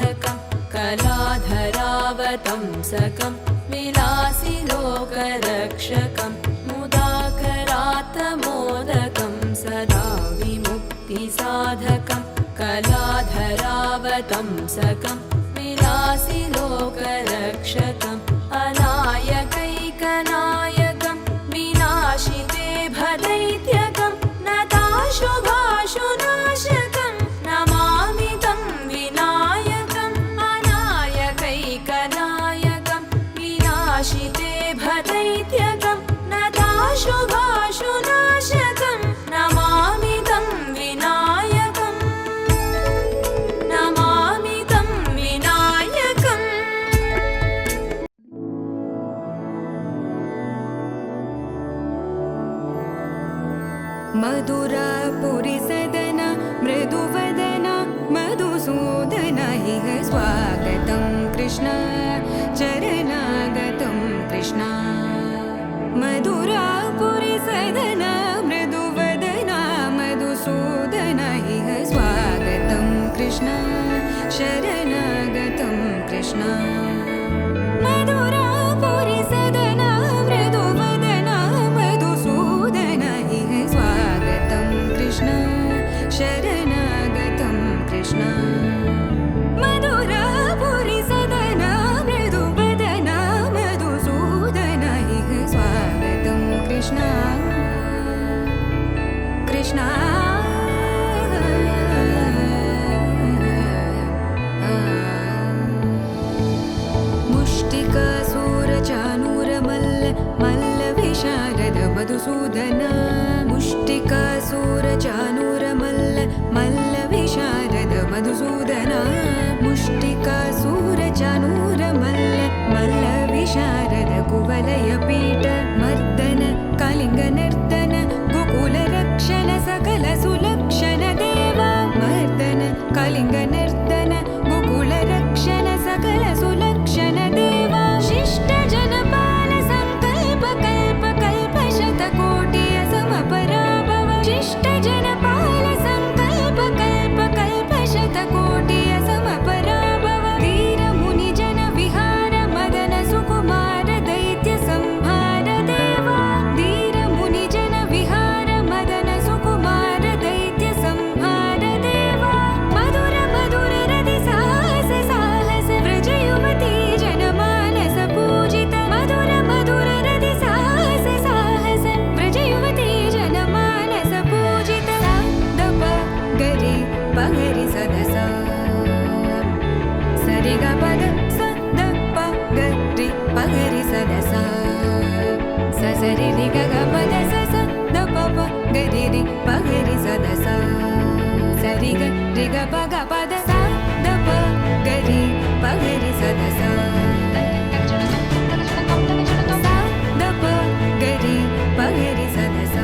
साधकं कलाधरावतंसकं विलासि लोकरक्षकं मुदाकरात्तमोदकं सदा विमुक्तिसाधकं कलाधरावतंसकं विलासि लोकरक्षकम् अनायकैकनायकं विनाशिते भदैत्यकं नताशुभाशुनाशकं नमामि तं विनायकम् अनायकैकनायकं विनाशिते भदैत्यकं नताशुभाशुनाशकं नमामि तं विनायकम् नमामि तं विनायकम् मधुरापुरी सदना मृदुवदना मधुसूदन इह स्वागतं कृष्ण चरणागतं कृष्ण मधुरापुरी सदना मृदुवदना मधुसूदन इह स्वागतं कृष्ण शरणागतं कृष्ण मधुरापुरी सदना मृदुवदना मधुसूदन इह स्वागतं कृष्ण शरणागतं कृष्ण मधुरापुरी सदना मृदुवदना मधुसूदन इह स्वागतं कृष्ण कृष्ण मुष्टिकासूरचानूरमल्ल मल्लविशारद मधुसूदन मुष्टिकासूरचानूरमल्ल मल्लविशारद मधुसूदन मुष्टिकासूरचानूरमल्ल मल्लविशारद कुवलयपीठ मर्दन कलिङ्गनर्दन गोकुलरक्षण सकल सुलक्षण देवा मर्दन कलिङ्गनर्दन गोकुलरक्षण सकल सुलक्षण देवा शिष्ट जनपाल संकल्प कल्प कल्प शतकोटि असमपराभव शिष्ट जनपाल संकल्प कल्प कल्प शतकोटि असमपराभव वीर मुनि जन विहार मदन सुकुमार दैत्य संहार देवा वीर मुनि जन विहार मदन सुकुमार दैत्य संहार देवा मधुर मधुर रति साहस साहस व्रज युवती जनमानस पूजित मधुर मधुर रति साहस साहस व्रज युवती जनमानस पूजित दप गरि पगरि सदस सरि ग पद स द प गरि पगरि सदस स सरि रि ग ग पद स स द प प गरि रि पगरि सदस सरि ग रि ग प ग पद स द प गरि पगरि सदस स द प गरि पगरि सदस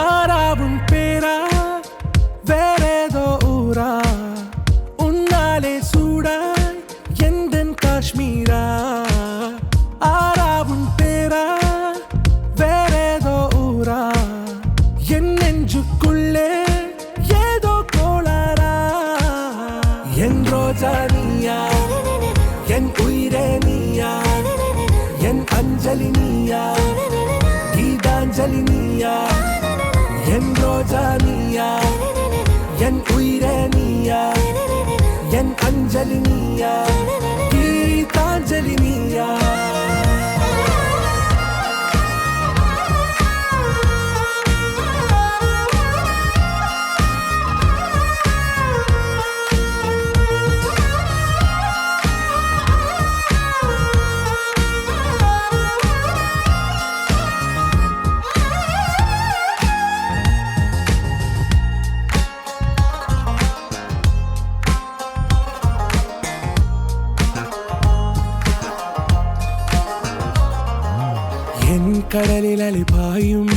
ஆரா உன் பேரா வேறேதோ ஊரா உன்னாலே சூடாய் எந்தன் காஷ்மீரா ஆரா உன் பேரா வேறேதோ ஊரா என் நெஞ்சுக்குள்ளே ஏதோ கோளாரா என் ரோஜா நீயா என் உயிரே நீயா என் அஞ்சலி நீயா கீதாஞ்சலி நீயா என் ரோஜா நீயா என் உயிரே நீயா என் அஞ்சலி நீயா கீதாஞ்சலி நீயா கடலில் அலைபாயும்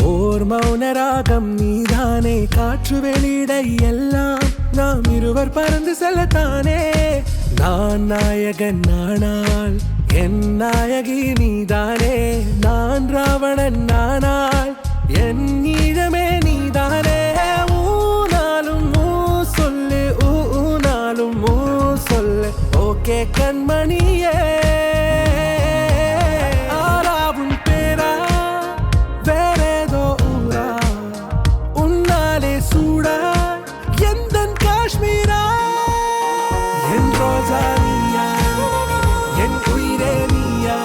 ஓர் மௌன ராகம் நீதானே. காற்று வெளியிட எல்லாம் நாம் இருவர் பறந்து செல்லத்தானே. நான் நாயகன் நானால் என் நாயகி நீதானே. நான் ராவணன் நானால் என் ஈழமே நீதானே. ஊனாலும் ஊ சொல்லு, ஊனாலும் ஊ சொல்லு, ஓகே கண்மணியே. ஆராவும் பேரா வேறேதோ ஊரா, உன்னாலே சூடா எந்தன் காஷ்மீரா. என் ரோஜா நீயா, என் உயிரே நீயா,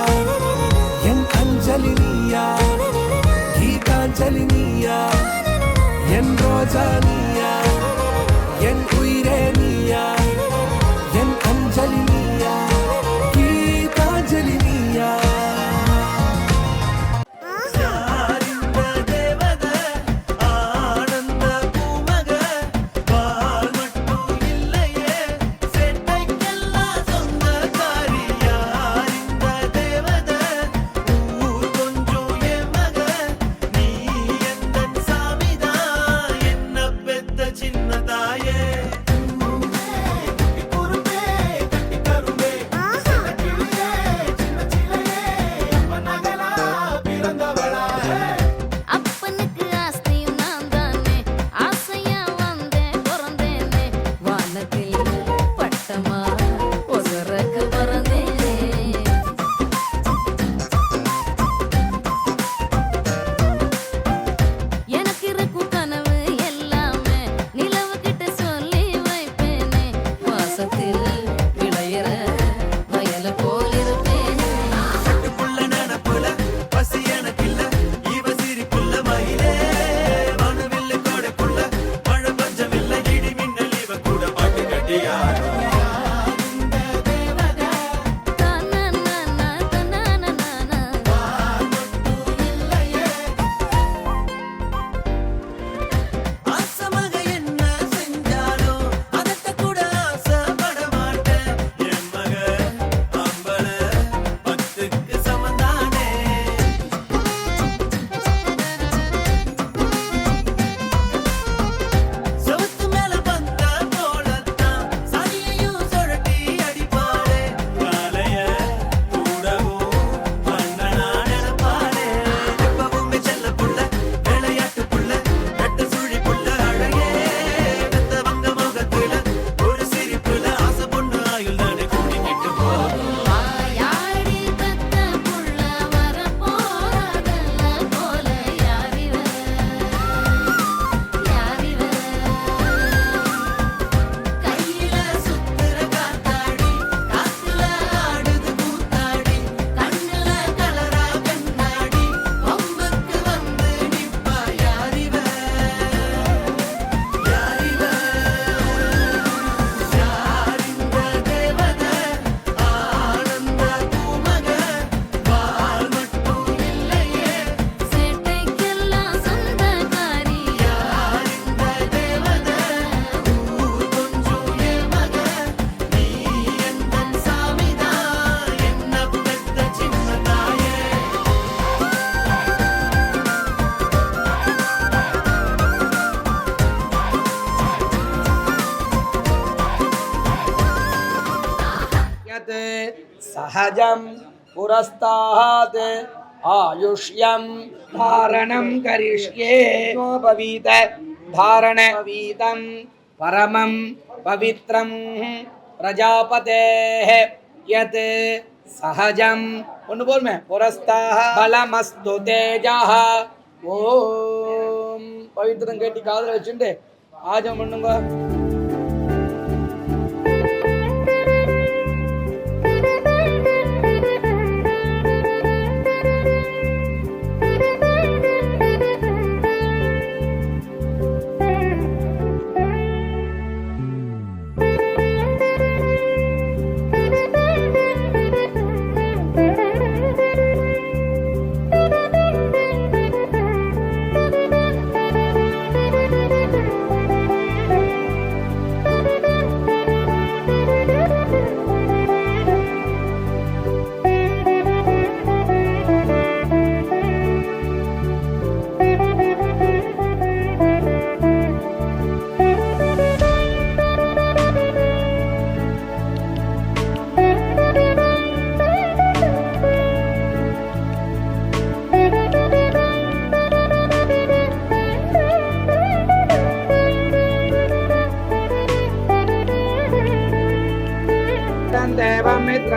என் அஞ்சலி நீயா, கீதாஞ்சலி நீயா. என் ரோஜா நீயா, என் உயிரே நீயா, என் அஞ்சலி நீயா, கீதாஞ்சலி நீயா. அப்பனுக்கு ஆஸ்தியும் நான் தானே, ஆசையா வந்தேன் பிறந்தேனே, வானத்தில் பட்டமா ஒசரக்கு பறந்தேனே. எனக்கு இருக்கும் கனவு எல்லாமே நிலவு கிட்ட சொல்லி வைப்பேனே, வாசத்தில் விளையிற வயல போல் இருப்பேனே. தனனனன, தனனனன. வாயாடி பெத்த புள்ள வரப்போறதல்ல போல யாரிவ, யாரிவ. கையில சுத்துற காத்தாடி, காத்துல ஆடுது கூத்தாடி, கண்ணுல கலரா கண்ணாடி, கொம்புக்கு வந்து நிப்பா யாரிவ, யாரிவ. யாரிந்த தேவதை, ஆனந்த பூமக, வால் மட்டும் இல்லையே, சேட்டைக்கெல்லாம் சொந்தக்காரி. யாரிந்த தேவதை, ஊர் கொஞ்சம் ஏமக, நீ எந்தன் சாமிதான், என்ன பெத்த சின்ன தாயே. यत् सहजं पुरस्तात् आयुष्यं धारणं करिष्ये भवीत धारणवीतं परमं पवित्रं प्रजापतेः यत् सहजं ஒன்று போருமே புரஸ்தாக பலமஸ்து தேஜः ஓம் பவித்திரம் கேட்டி காதில் வச்சுட்டு ஆஜம் பண்ணுங்க.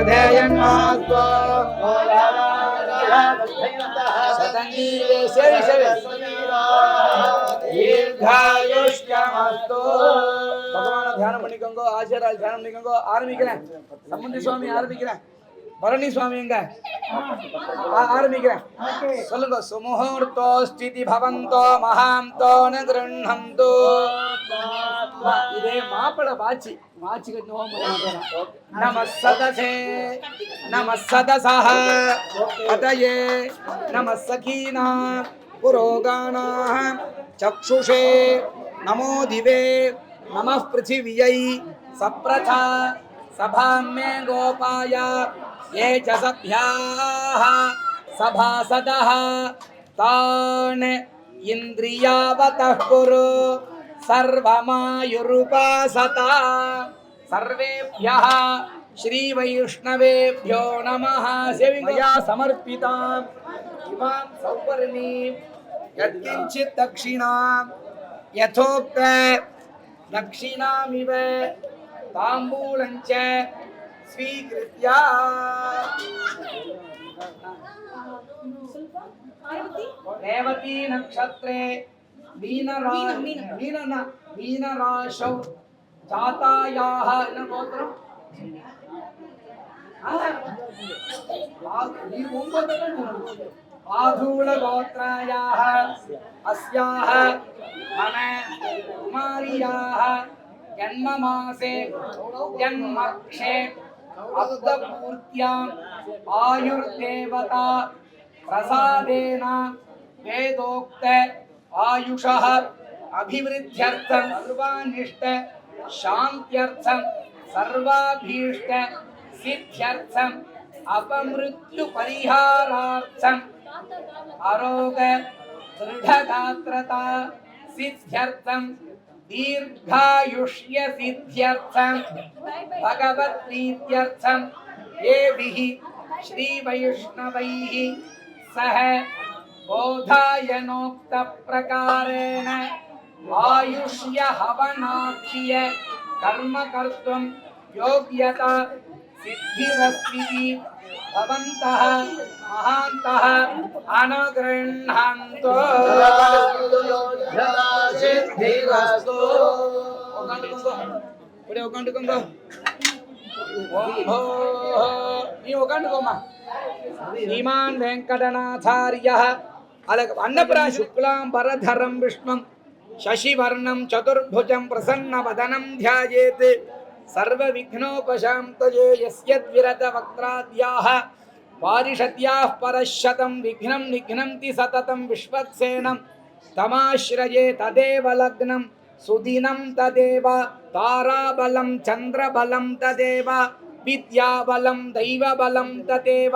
दधेयन्मास्त्वा दीर्घायुष्यमस्तु भगवान ध्यान பண்ணிக்கோங்க ஆச்சாரியால் தியானம் பண்ணிக்கோங்க ஆரம்பிக்கிறேன் சம்பந்தி சுவாமி ஆரம்பிக்கிறேன் பரணி சுவாமி எங்க ஆரம்பிக்கிறேன் சொல்லுங்க சுமுகூர்த்தோ ஸ்திதி பவந்தோ மகாந்தோ ந கிருண்ணந்து இதே மாப்பிள வாச்சி கட்டி ஓம் நம சதசே நம சதசஹ பதயே நம சகீனா புரோகானா चक्षुषे नमो दिवे नमः पृथिव्यै सप्रथा सभां मे गोपाय ये च सभ्याः सभासदः तान् इन्द्रियावतः कुरु सर्वमायुरुपासता सर्वेभ्यः श्रीवैष्णवेभ्यो नमः सेविमया समर्पिताम् इमां सौवर्णीं यत्किंचित् दक्षिणां यथोक्त दक्षिणामिव ताम्बूलं च स्वीकृत्य रेवती नक्षत्रे मीनराशौ जातायाः न गोत्रम् आधूलगोत्रायाः अस्याः मम कुमार्याः जन्ममासे जन्मक्षे अब्दपूर्त्याम् आयुर्देवता प्रसादेन वेदोक्त आयुषः अभिवृद्ध्यर्थं सर्वानिष्ट शान्त्यर्थं सर्वाभीष्ट सिद्ध्यर्थं अपमृत्यु परिहारार्थं आरोग दृढ़गात्रता सिद्ध्यर्थं दीर्घायुष्य सिद्ध्यर्थं भगवत् प्रीत्यर्थं येभिः श्री वैष्णवैः सह बोधायनोक्त प्रकारेण आयुष्य हवनाख्य कर्म कर्तुं योग्यता सिद्धिरस्ति भवन्तः महान्तः अनुगृह्णन्तु सिद्धिरस्तु ఒకంటుకుంగో నీ ఒకంటుకోమా శ్రీమాన్ వెంకటనాథార్యః అన్నప్రా శుక్లాంబరధరం విష్ణుం శశివర్ణం చతుర్భుజం ప్రసన్నవదనం ధ్యాయేత్ सर्वविघ्नोपशान्तये यस्यद्विरतवक्त्राद्याः वारिषत्याः परश्शतं विघ्नं निघ्नन्ति सततं विश्वक्सेनं तमाश्रये तदेव लग्नं सुदिनं तदेव ताराबलं चन्द्रबलं तदेव विद्याबलं दैवबलं तदेव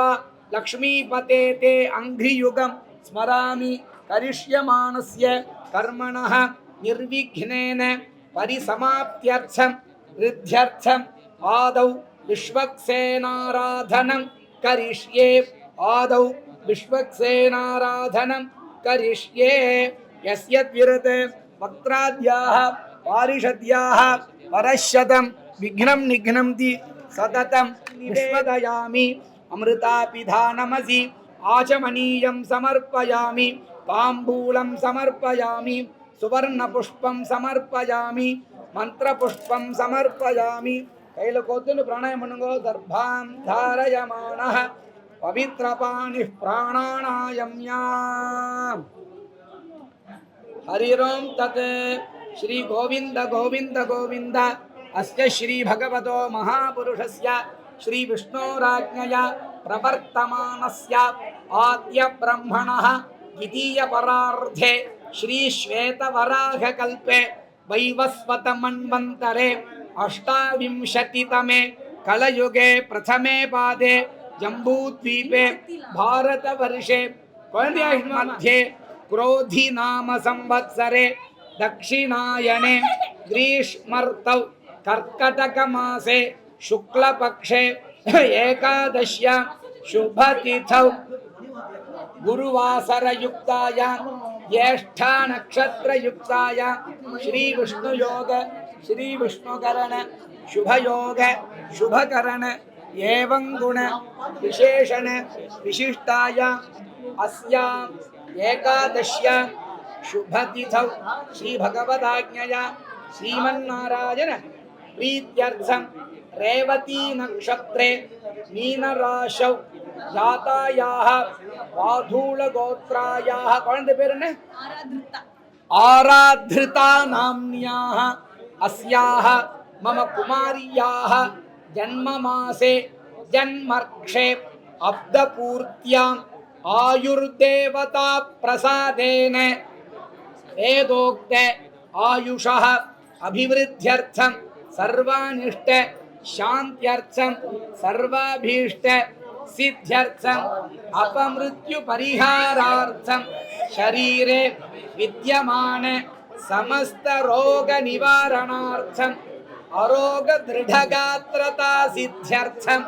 लक्ष्मीपते ते अङ्घ्रियुगं स्मरामि करिष्यमाणस्य कर्मणः निर्विघ्नेन परिसमाप्त्यर्थं रिद्ध्यर्थम आदौ विश्वक्सेनाराधनं करिष्ये आदौ विश्वक्सेनाराधनं करिष्ये यस्यद्विरत वक्त्राद्याः वारिषद्याः परश्शतं विघ्नं निघ्नन्ति सततं विश्वदयामि अमृतापिधानमसि आचमनीयं समर्पयामि ताम्बूलं समर्पयामि सुवर्णपुष्पं समर्पयामि मंत्रपुष्पं समर्पयामि कैल कोतुलु प्राणायाम पण्णुंगो दर्भां धारयमानः पवित्रपाणिः प्राणानायम्याम् हरिरों तत् श्री गोविंद गोविंद गोविंद अस्य श्री भगवतो महापुरुषस्य श्री विष्णोराज्ञया प्रवर्तमानस्य आद्य ब्रह्मणः द्वितीय परार्धे श्री श्वेतवराहकल्पे वैवस्वत मन्वन्तरे अष्टाविंशतितमे कलयुगे प्रथमे पादे जम्बूद्वीपे भारतवर्षे मध्ये क्रोधी नाम संवत्सरे दक्षिणायने ग्रीष्मर्तौ कर्कटकमासे शुक्लपक्षे एकादश्यां शुभतिथौ गुरुवासरयुक्तायां ज्येष्ठा नक्षत्रयुक्तायां श्री विष्णुयोग श्री विष्णुकरण शुभयोग शुभकरण एवं गुण विशेषण विशिष्टाया अस्याम् एकादश्या शुभतिथौ श्री भगवदाज्ञया श्रीमन्नारायण प्रीत्यर्थं रेवती नक्षत्रे मीनराशौ जातायाः वाधूलगोत्रायाः कुळंदे पेरु என்ன आराधृता नाम्न्याः अस्याः मम कुमार्याः जन्ममासे जन्मर्क्षे अब्दपूर्त्याम् आयुर्देवता प्रसादेन वेदोक्त आयुषः अभिवृद्ध्यर्थं सर्वानिष्ट शान्त्यर्थं सर्वाभीष्ट सिद्ध्यर्थं अपमृत्यु परिहारार्थं शरीरे विद्यमान समस्त रोग निवारणार्थं अरोग दृढगात्रता सिद्ध्यर्थं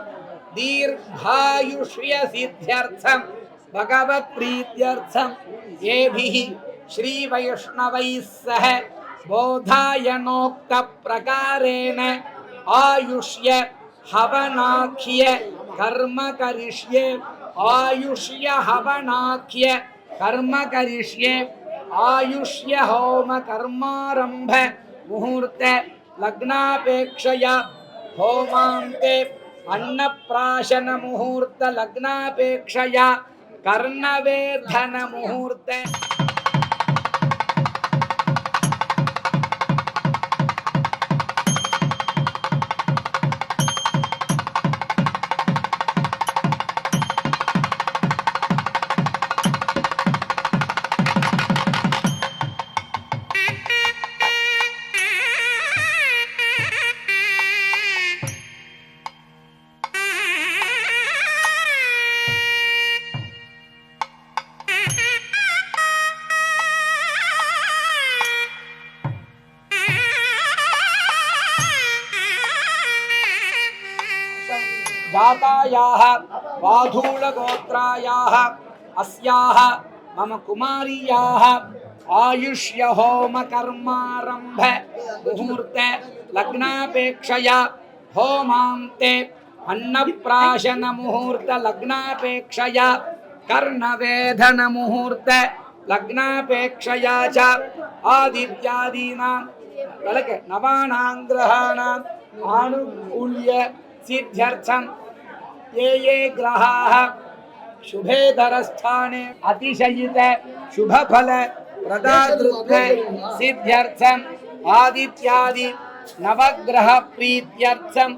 दीर्घायुष्य सिद्ध्यर्थं भगवत् प्रीत्यर्थं येभिः श्री वैष्णवैः सह बोधायनोक्त प्रकारेण आयुष्य हवनाख्य कर्म करिष्ये आयुष्य हवनाख्य कर्म करिष्ये आयुष्य होम कर्मारंभ मुहूर्त लग्नापेक्षया होमान्ते अन्नप्राशन मुहूर्त लग्नापेक्षया कर्णवेधन मुहूर्त जातायाः वाधूलगोत्रायाः अस्याः मम कुमार्याः आयुष्य होम कर्मारंभ मुहूर्त लग्नापेक्षया होमान्ते अन्नप्राशन मुहूर्त लग्नापेक्षया कर्णवेधन मुहूर्त लग्नापेक्षया च आदित्यादीनां नवानां ग्रहाणां आनुकूल्य सिद्ध्यर्थं ये ग्रहाः शुभेधरस्थाने अतिशयित शुभफल प्रदातृत्व सिद्ध्यर्थं आदित्यादि नवग्रह प्रीत्यर्थं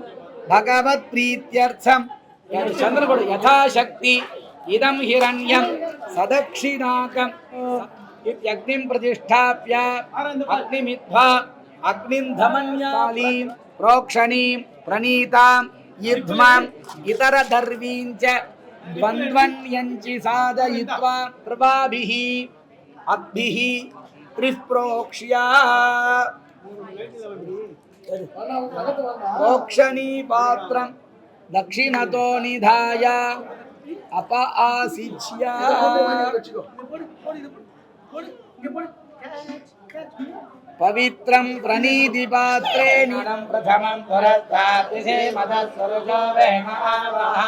भगवत् प्रीत्यर्थं चंद्रगुण यथाशक्ति इदं हिरण्यं सदक्षिणाकं इत्यग्निं प्रतिष्ठाप्य अग्निमित्वा अग्निं धमन्यालीं प्रोक्षणीं प्रणीतां युध्मां इतर दर्वींच द्वन्द्वन्यञ्चि साधयित्वा प्रभाभिः अद्भिः त्रिप्रोक्ष्या प्रोक्षणी पात्रं दक्षिणतो निधाय अप आसिच्य पवित्रं प्रणीतिपात्रे नीलं प्रथमं पुरस्ताद्विषे मदस्वरुजो वेमावः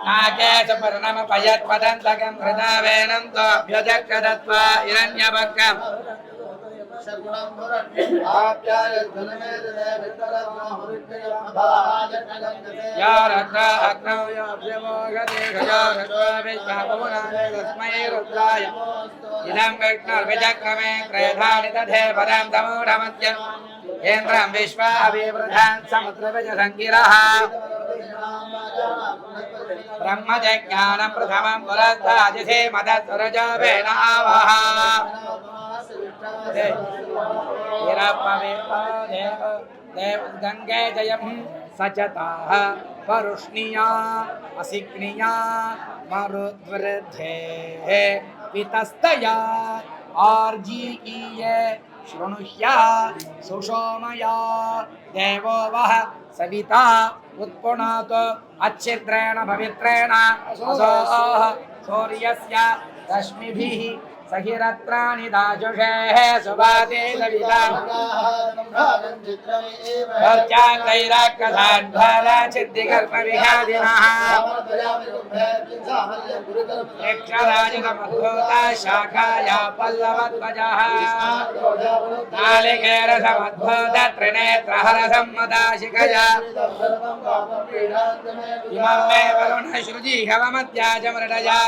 नाकेश पर्णमपयत्पदन्तकं हृदावेनं तोऽभ्यजक्षदत्वा हिरण्यभक्कम् या रत्रा अग्नौ या अभ्यमोघदेशया रत्वा विश्वापमुनाय तस्मै रुद्राय इदं विष्णुर्विचक्रमे त्रयधानि तथे पदं तमूढमद्य केन्द्रं विश्वा अभिवृधान् समुद्रविजसङ्गिरः ब्रह्मजज्ञानं प्रथमं पुरस्तादिशे मदस्वरजो वेनावः गंगे जयं सचताः परुष्णिया असिक्निया मरुद्वृद्धे पितस्तया आर्जीकीय शृणुह्या सुषोमया देवो वः सविता उत्पुनात अच्छिद्रेण पवित्रेण असोः सूर्यस्य रश्मिभिः सहिरत्राणि दाजुषे सुभाते सविता चिद्दिकल्पविहादिनः यक्षराजमद्भूता शाखाया पल्लवध्वजः नालिकेरसमद्भूत त्रिनेत्रहरसम्मदाशिखया इमं मे वरुणश्रुजी हवमद्याजमृडया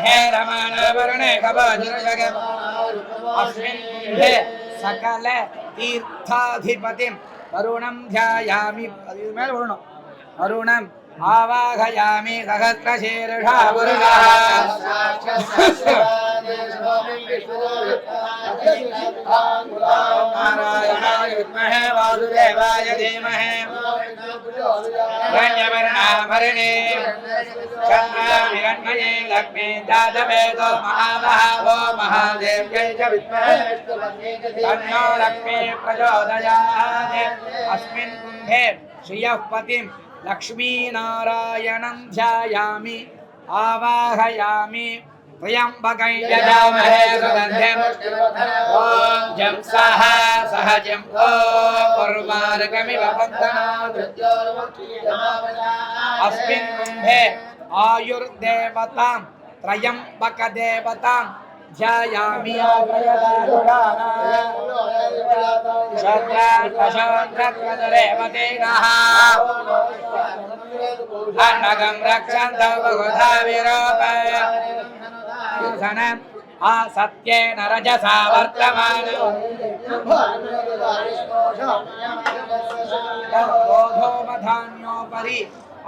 हे रमण वरुणे खबजुर्जग अस्मिन् कुम्भे सकल तीर्थाधिपतिं वरुणं ध्यायामि वरुणम् आवाहयामि सहस्रशीर्षा पुरुषः नारायणाय विद्महे वासुदेवाय धीमहि रण्यवर्णाभरणे चन्द्राभिरण्मये लक्ष्मी जातवेदो महामहावो महादेव्यै च विद्महे तन्नो लक्ष्मी प्रचोदयात् अस्मिन् कुम्भे श्रियः पतिं लक्ष्मीनारायणं ध्यायामि आवाहयामि त्र्यम्बकं यजामहे सुगन्धिं ॐ जं सह सहजं ॐ उर्वारुकमिव बन्धनात् अस्मिन् कुम्भे आयुर्देवतां त्र्यम्बकदेवतां ध्यायामि शत्राकशोत्रकरेवतेनः अन्नगं रक्षन्तो बहुधा विरोपय असत्येन रजसा वर्तमानो गोधूमधान्योपरि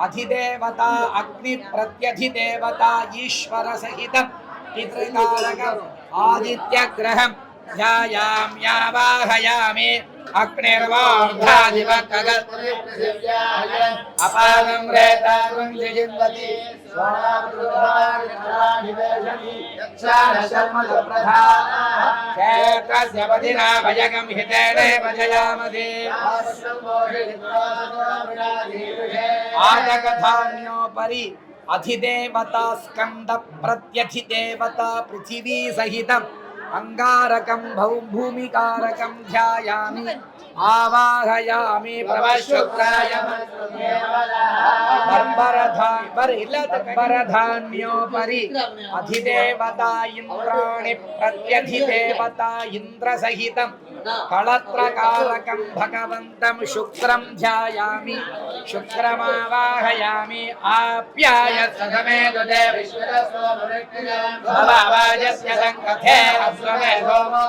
अधिदेवता अग्निप्रत्यधिदेवता ईश्वरसहितं पितृकारकम् आदित्यग्रहं ध्यायाम्यावाहयामि अग्निर्वार्धादिवकगत् अपागं रेतागं जिन्वति क्षेत्रस्य पदिना भजगं हितेनेव जयामहे आदकधान्योपरि अधिदेवता स्कंद प्रत्यधिदेवता पृथिवी सहितम् अंगारकं भूमिकारकं ध्यायामि आवाहयामि प्रवशुक्राय बर्बरधान्योपरि अधिदेवता इंद्राणि प्रत्यधिदेवता इंद्रसहितं कलत्रकारकं भगवन्तं शुक्रं ध्यायामि शुक्रमावाहयामि आप्याय समेदुदे भवावाजस्य संकथे अस्वमे सोमो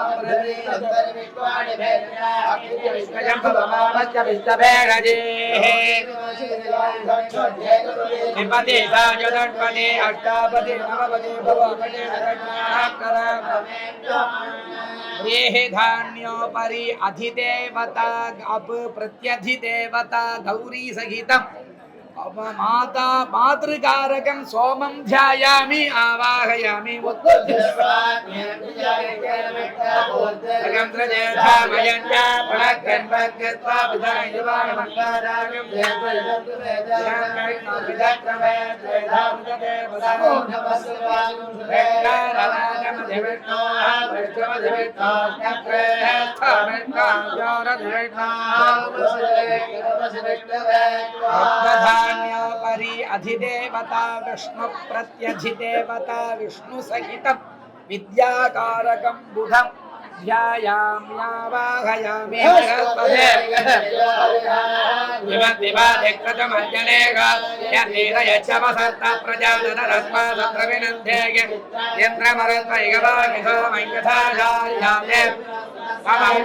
विपदे साजुदण्पदे अष्टापदे नवपदे भवपदे धान्योपरि अधिदेवता अप प्रत्यधिदेवता गौरी सहितम् माता मातृकारकं सोमं ध्यायामि आवाहयामि धान्योपरि अधिदेवता विष्णु प्रत्यधिदेवता विष्णु सहितं विद्याकारकं बुधं ध्यायाम्यावाहयामि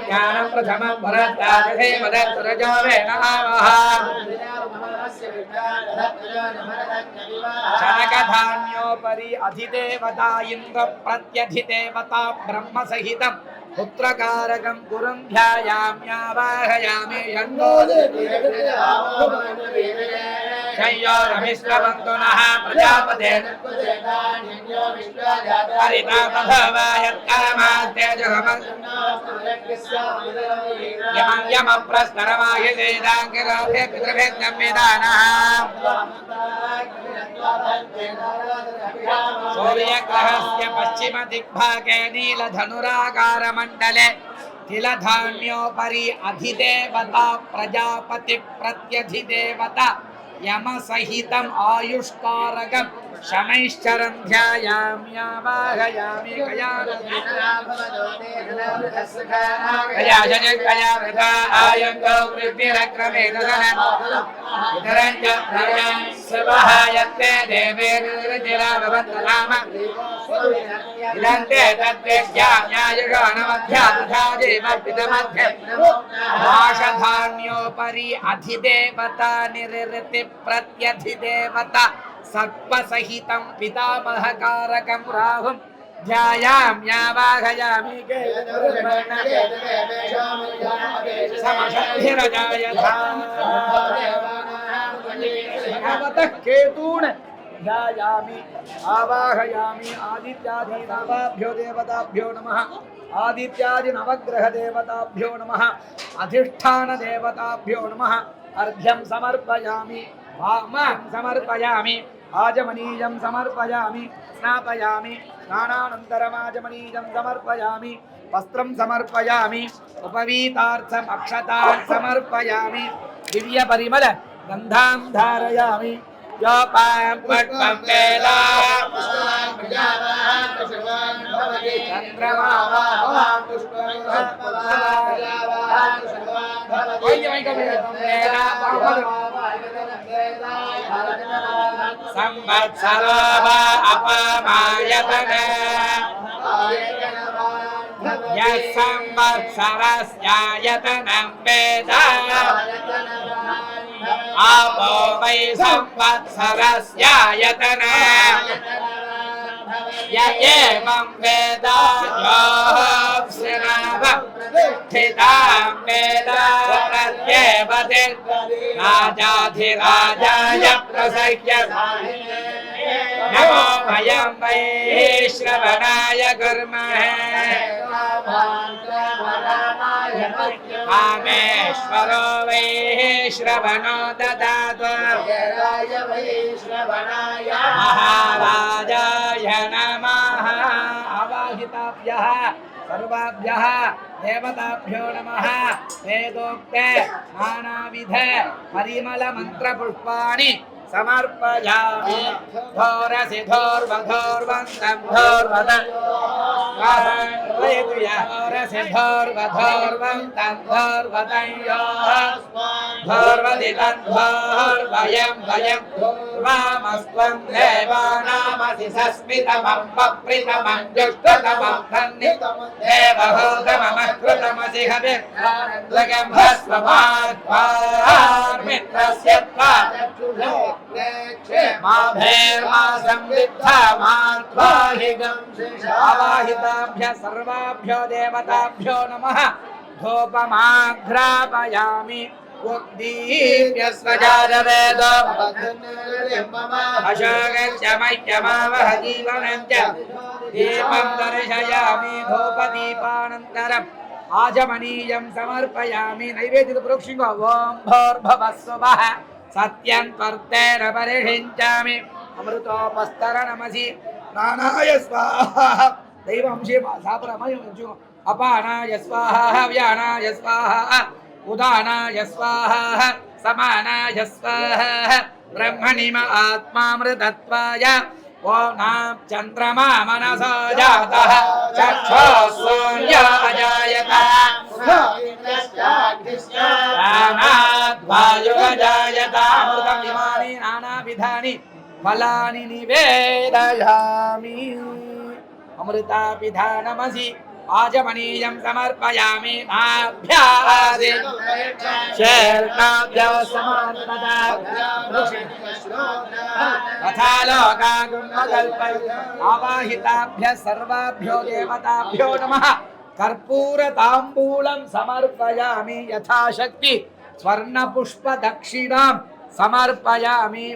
ज्ञानं प्रथमं भरतादे मदत्रजो वेनावः जनकधान्योपरि अधिदेवता इन्द्र प्रत्यधिदेवता ब्रह्म सहितं पुत्रकारकं गुरुं ध्यायाम्यावाहयामि रमिष्टवन्तु नः प्रजापते यमप्रस्तरमायुधेदाङ्गिरोधे पितृभेद्यं विधानः सूर्यग्रहस्य पश्चिमदिग्भागे नीलधनुराकारमण्डले तिलधान्योपरि अधिदेवता प्रजापति प्रत्यधिदेवता यमसहितम् आयुष्कारकं शनैश्चरं ध्यायाम्यावाहयामि कया आयङ्गो वृद्धिरक्रमेण इतरञ्च सहायत्ते देवेर्जिराभवन्तनाम इदन्ते तद्वेद्यान्यायुगानमध्याधादेवपितमध्ये भाषधान्योपरि अधिदेवता निरृति प्रत्यधिदेवता सर्पसहितं पितामहकारकं राहुं ध्यायाम्यावाहयामि केतून् ध्यायामि आवाहयामि आदित्यादि नवाभ्यो देवताभ्यो नमः आदित्यादि नवग्रह देवताभ्यो नमः अधिष्ठान देवताभ्यो नमः अर्घ्यं समर्पयामि वामं समर्पयामि आजमनीयं समर्पयामि स्नापयामि स्नानानन्तरमाजमनीयं समर्पयामि वस्त्रं समर्पयामि उपवीतार्थम् अक्षतान् समर्पयामि दिव्यपरिमल गन्धां धारयामि योपां पट्टं वेला संवत्सरो वा अपमायतन यः संवत्सरस्यायतनं वेद आपो वै संवत्सरस्यायतन य एवं वेद स्थितां वेद प्रत्येवते राजाधिराजाय प्रसह्य नमो वयं वै श्रवणाय कुर्महे कामेश्वरो वै श्रवणो ददातु महाराजाय नमः अवाहिताभ्यः सर्वाभ्यः देवताभ्यो नमः वेदोक्ते नानाविध परिमल मंत्र पुष्पाणि समर्पयामि धोरसि धोर्वधोर्वन्तं धोर्वदं धोरसि धोर्वधोर्वन्तं धोर्वदं धोर्वदितं धोर्वयं वयं धूर्वामस्त्वं देवानामसि सस्मितमं वप्रितमं जुष्टतमं धन्नितं देवहूतममकृतमसि हविर्लगं भस्ममात्मार्मित्रस्य त्वा माभेर्मा संविद्धा माध्वाहिगं आवाहिताभ्यः सर्वाभ्यो देवताभ्यो नमः धूपमाघ्रापयामि उद्दीप्य स्वजातवेदो अशोकस्य मह्यमावह जीवनं च दीपं दर्शयामि धूपदीपानन्तरम् आजमनीयं समर्पयामि नैवेद्यं प्रोक्षितो ॐ भोर्भुवः स्वः सत्यं त्वर्तेन परिषिञ्चामि अमृतोपस्तरणमसि प्राणाय स्वाहा दैवंशे सापरमयो अपानाय स्वाहा व्यानाय स्वाहा उदानाय स्वाहा समानाय स्वाहा ब्रह्मणिम आत्मामृतत्वाय ॐ नाम चन्द्रमा मनसो जातः चक्षुः अजायत प्राणाद्वायुरजायत अमृतमिमानि नानाविधानि फलानि निवेदयामि अमृताभिधानमसि आजमनीयं समर्पयामि नाभ्यादि शर्णाभ्यो समात्मदा तथा लोकागुण्मकल्पै आवाहिताभ्यः सर्वाभ्यो देवताभ्यो नमः कर्पूरताम्बूलं समर्पयामि यथाशक्ति स्वर्णपुष्पदक्षिणां సమర్పయామి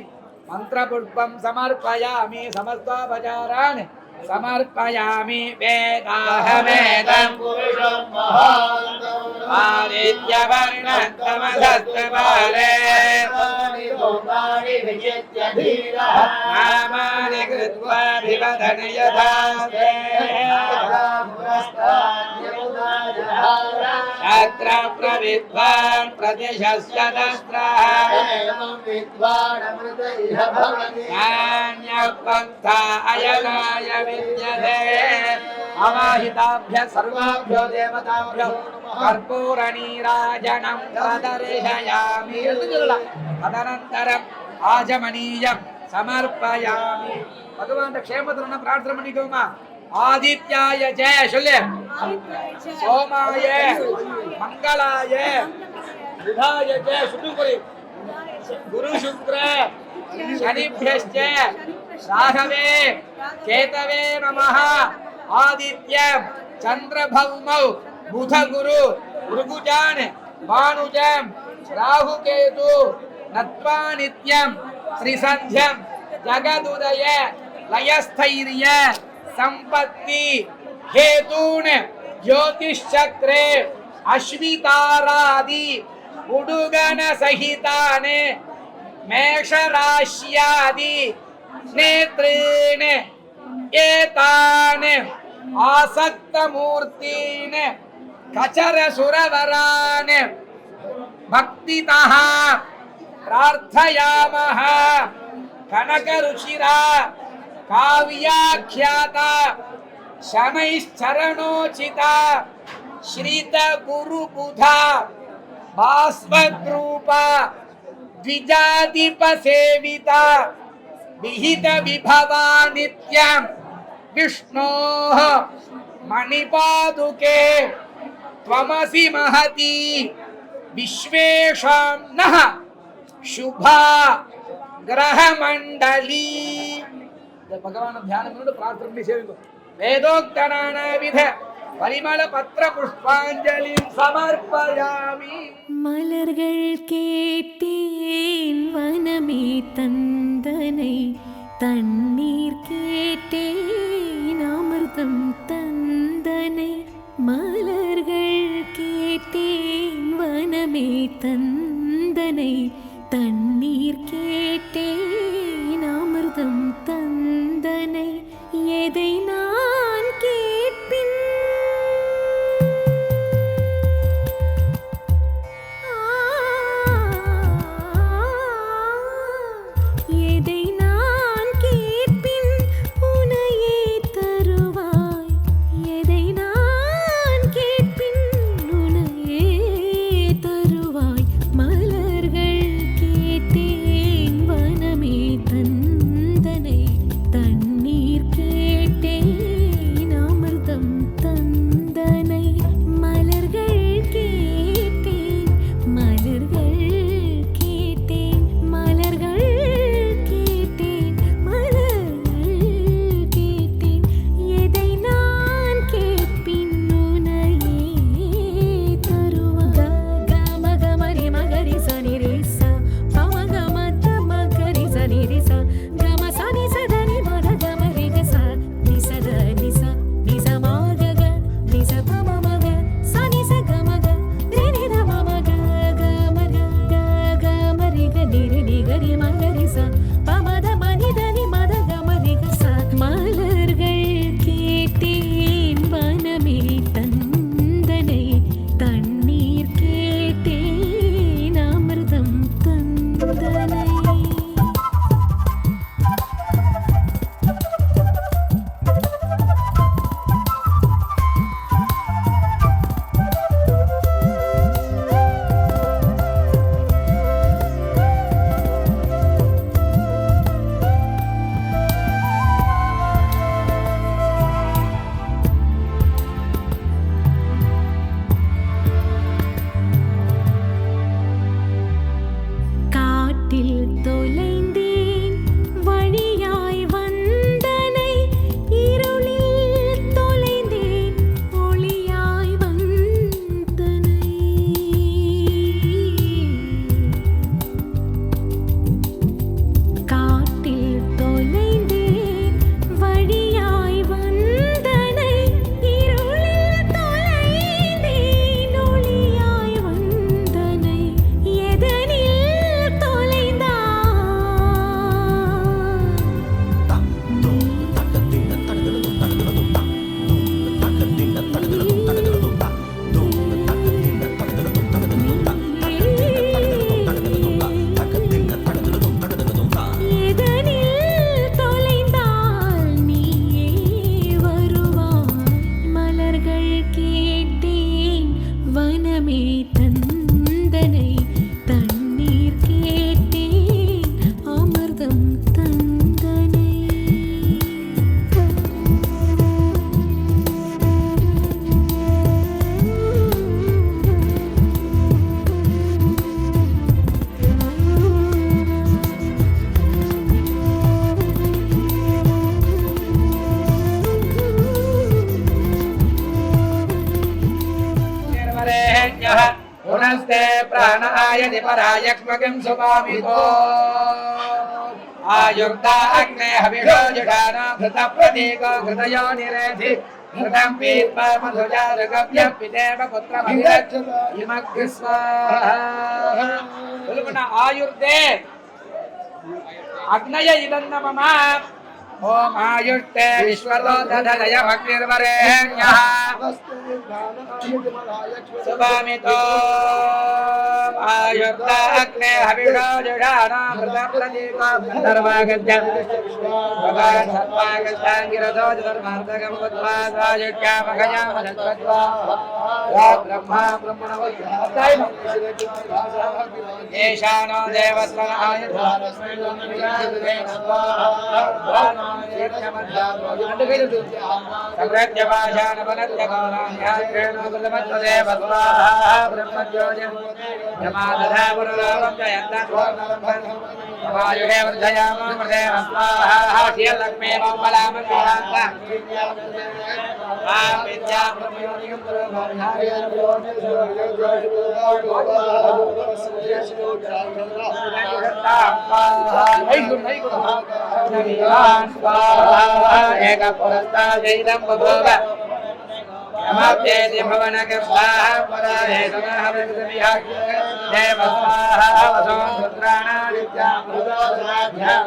మంత్రపుష్పం సమర్పయామి సమస్తోపచారాన్ సమర్పయామి వేదాహమేదం పురుషం మహాంతం ఆదిత్యవర్ణస్తమసస్తపాలే లోకాని విజిత్య ధీరః నామాని కృత్వా వివదన యథా శాస్త్ర ప్రవిద్వాన్ ప్రతిశస్యదస్త్రః నాన్యపంథా అయనాయ విద్యతే అవాహితాభ్య సర్వాభ్యో దేవతాభ్యో కర్పూర నీరాజనం ప్రదర్శయామి తదనంతరం ఆజమనీయం సమర్పయామి భగవాన్ క్షేమతరుణ ప్రార్థన பண்ணிக்கோமா ஆதித்யாய ஜெய சொல்லு சோமாய மங்களாய புதாய ஜெய சுட்டுபுரி குரு சுக்ர शनिभ्यश्च राघवे केतवे नमः आदित्यं चंद्रभौमौ बुधगुरु भृगुजान भानुजं राहुकेतु नत्वा नित्यं त्रिसन्ध्यं जगदुदय लयस्थैर्य संपत्ति हेतून ज्योतिश्चक्रे अश्वितारादि उडुगन सहिताने मेषराश्यादि नेत्रेण एतान आसक्तमूर्तीन कचरसुरवरान भक्तितः प्रार्थयामः कनकरुचिरा काव्याख्याता शनैश्चरणोचिता श्रितगुरुबुधा भास्वद्रूपा द्विजातिपसेविता विहित विभवा नित्यं विष्णोः मणिपादुके त्वमसि महती विश्वेषां नः शुभा ग्रहमण्डली भगवान ध्यान प्रार्थना सेविको वेदोक्त नानाविध परिमल पत्र पुष्पांजलि समर्पयामि மலர்கள் கேட்டேன் வனமே தந்தனை தண்ணீர் கேட்டேன் அமிர்தம் தந்தனை மலர்கள் கேட்டேன் வனமே தந்தனை தண்ணீர் கேட்டேன் அமிர்தம் தந்தனை எதை நான் கேட்பின் எதை நான் கேட்பின் உனையே தருவாய் எதை நான் கேட்பின் உனையே தருவாய் மலர்கள் கேட்டேன் அன்னமே தந்தனை தண்ணீர் கேட்டேன் அமிர்தம் தந்தனை पुनस्ते प्राणायति परायक्ष्मकं सुभामितो आयुर्दा अग्ने हविषो जुषानो घृतप्रतीको घृतयो निरेधि घृतं पीत्वा मधुजातकव्यः पितेव पुत्रमभिरच्छ इमग्नि स्वाहा आयुर्दे अग्नय इदन्न मम ओम आयुष्टे विश्वतो दधदयमग्निर्वरेण्यः सुभामितो आयुर्दा अग्ने हविषो जुषानो घृतप्रतीको गन्धर्वागत्य भगवान् सत्त्वागत्याङ्गिरथो चतुर्मार्गकं कृत्वा स्वायुष्यामघयामधत्त्वा या ब्रह्मा ब्रह्मणवत्याय येषानो देवस्वनाय एक पुरस्ता जैदं बभूव यमाप्येति भवनकस्वाहा पराहे तमः विद्विहा देव स्वाहा वसो रुद्राणादित्यामृतोऽध्याभ्यां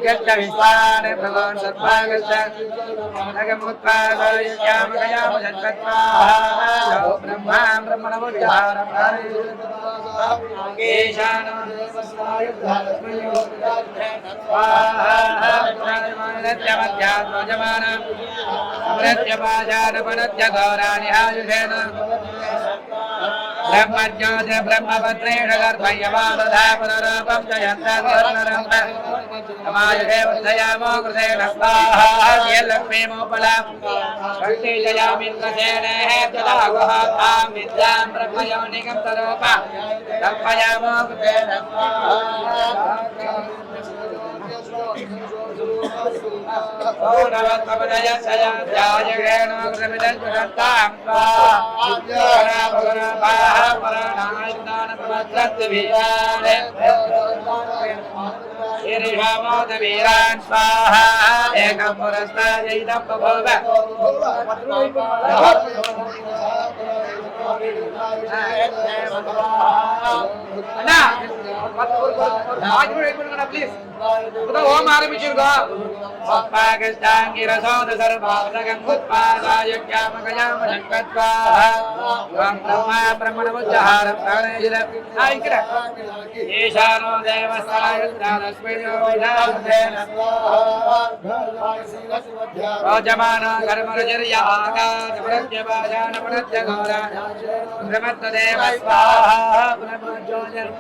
गच्छ विश्वान् भगवान् सत्त्वागच्छ नगमुत्पादयत्यामगयामजत्त्वाहा ब्रह्मा ब्रह्मणमुच्चारं ईशानो स्वाहा अमृत्यपाशानपनत्य गौराणि आयुषेण ब्रह्मज्योति ब्रह्मपत्रेण गर्भयमादधा पुनरूपं च यन्त्रम् समायुषे वर्धयामो कृतेन स्वाहा यल्लक्ष्मीमोपलां षष्ठीजयामिन्द्रसेनेः तदागुः तां विद्यां ब्रह्मयोनिकं तरूप कल्पयामो कृतेन वीरान् स्वाहा एकं पुरस्तादैदं बभूव अण्णा प्लीज ओम आरம்பிச்சிருக்கோ पाकिस्तांगिरसोद सर्वार्धकं उत्पादायक्यामगयाम शङ्कत्वा ओम ब्रह्मा ब्रह्मणमुच्चारं प्राणेजिद आइकड ईशानो देवस्तायुद्धानस्मियो विधातेन रोजमानो कर्मरजर्या आकाशप्रत्यभाजानपरत्य गौरा ब्रह्मत्वदेव स्वाहा ब्रह्मज्योतिर्